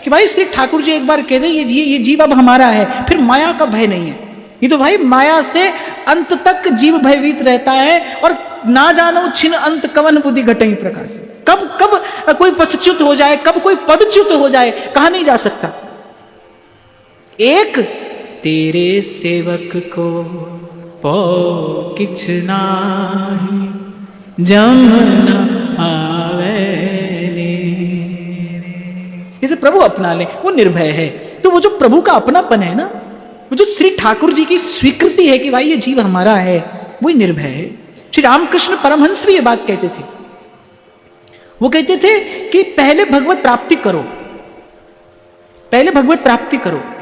कि भाई श्री ठाकुर जी एक बार कह दें ये जीव अब हमारा है, फिर माया का भय नहीं है। ये तो भाई माया से अंत तक जीव भयभीत रहता है और ना जानो छिन अंत कवन बुद्धि घटई प्रकाश। कब कब कोई पदच्युत हो जाए, कब कोई पदच्युत हो जाए, कहा नहीं जा सकता। एक तेरे सेवक को पो किछ नाही जम न आवे रे। इसे प्रभु अपना ले, वो निर्भय है। तो वो जो प्रभु का अपनापन है ना, वो जो श्री ठाकुर जी की स्वीकृति है कि भाई ये जीव हमारा है, वही निर्भय है। श्री रामकृष्ण परमहंस भी ये बात कहते थे। वो कहते थे कि पहले भगवत प्राप्ति करो, पहले भगवत प्राप्ति करो।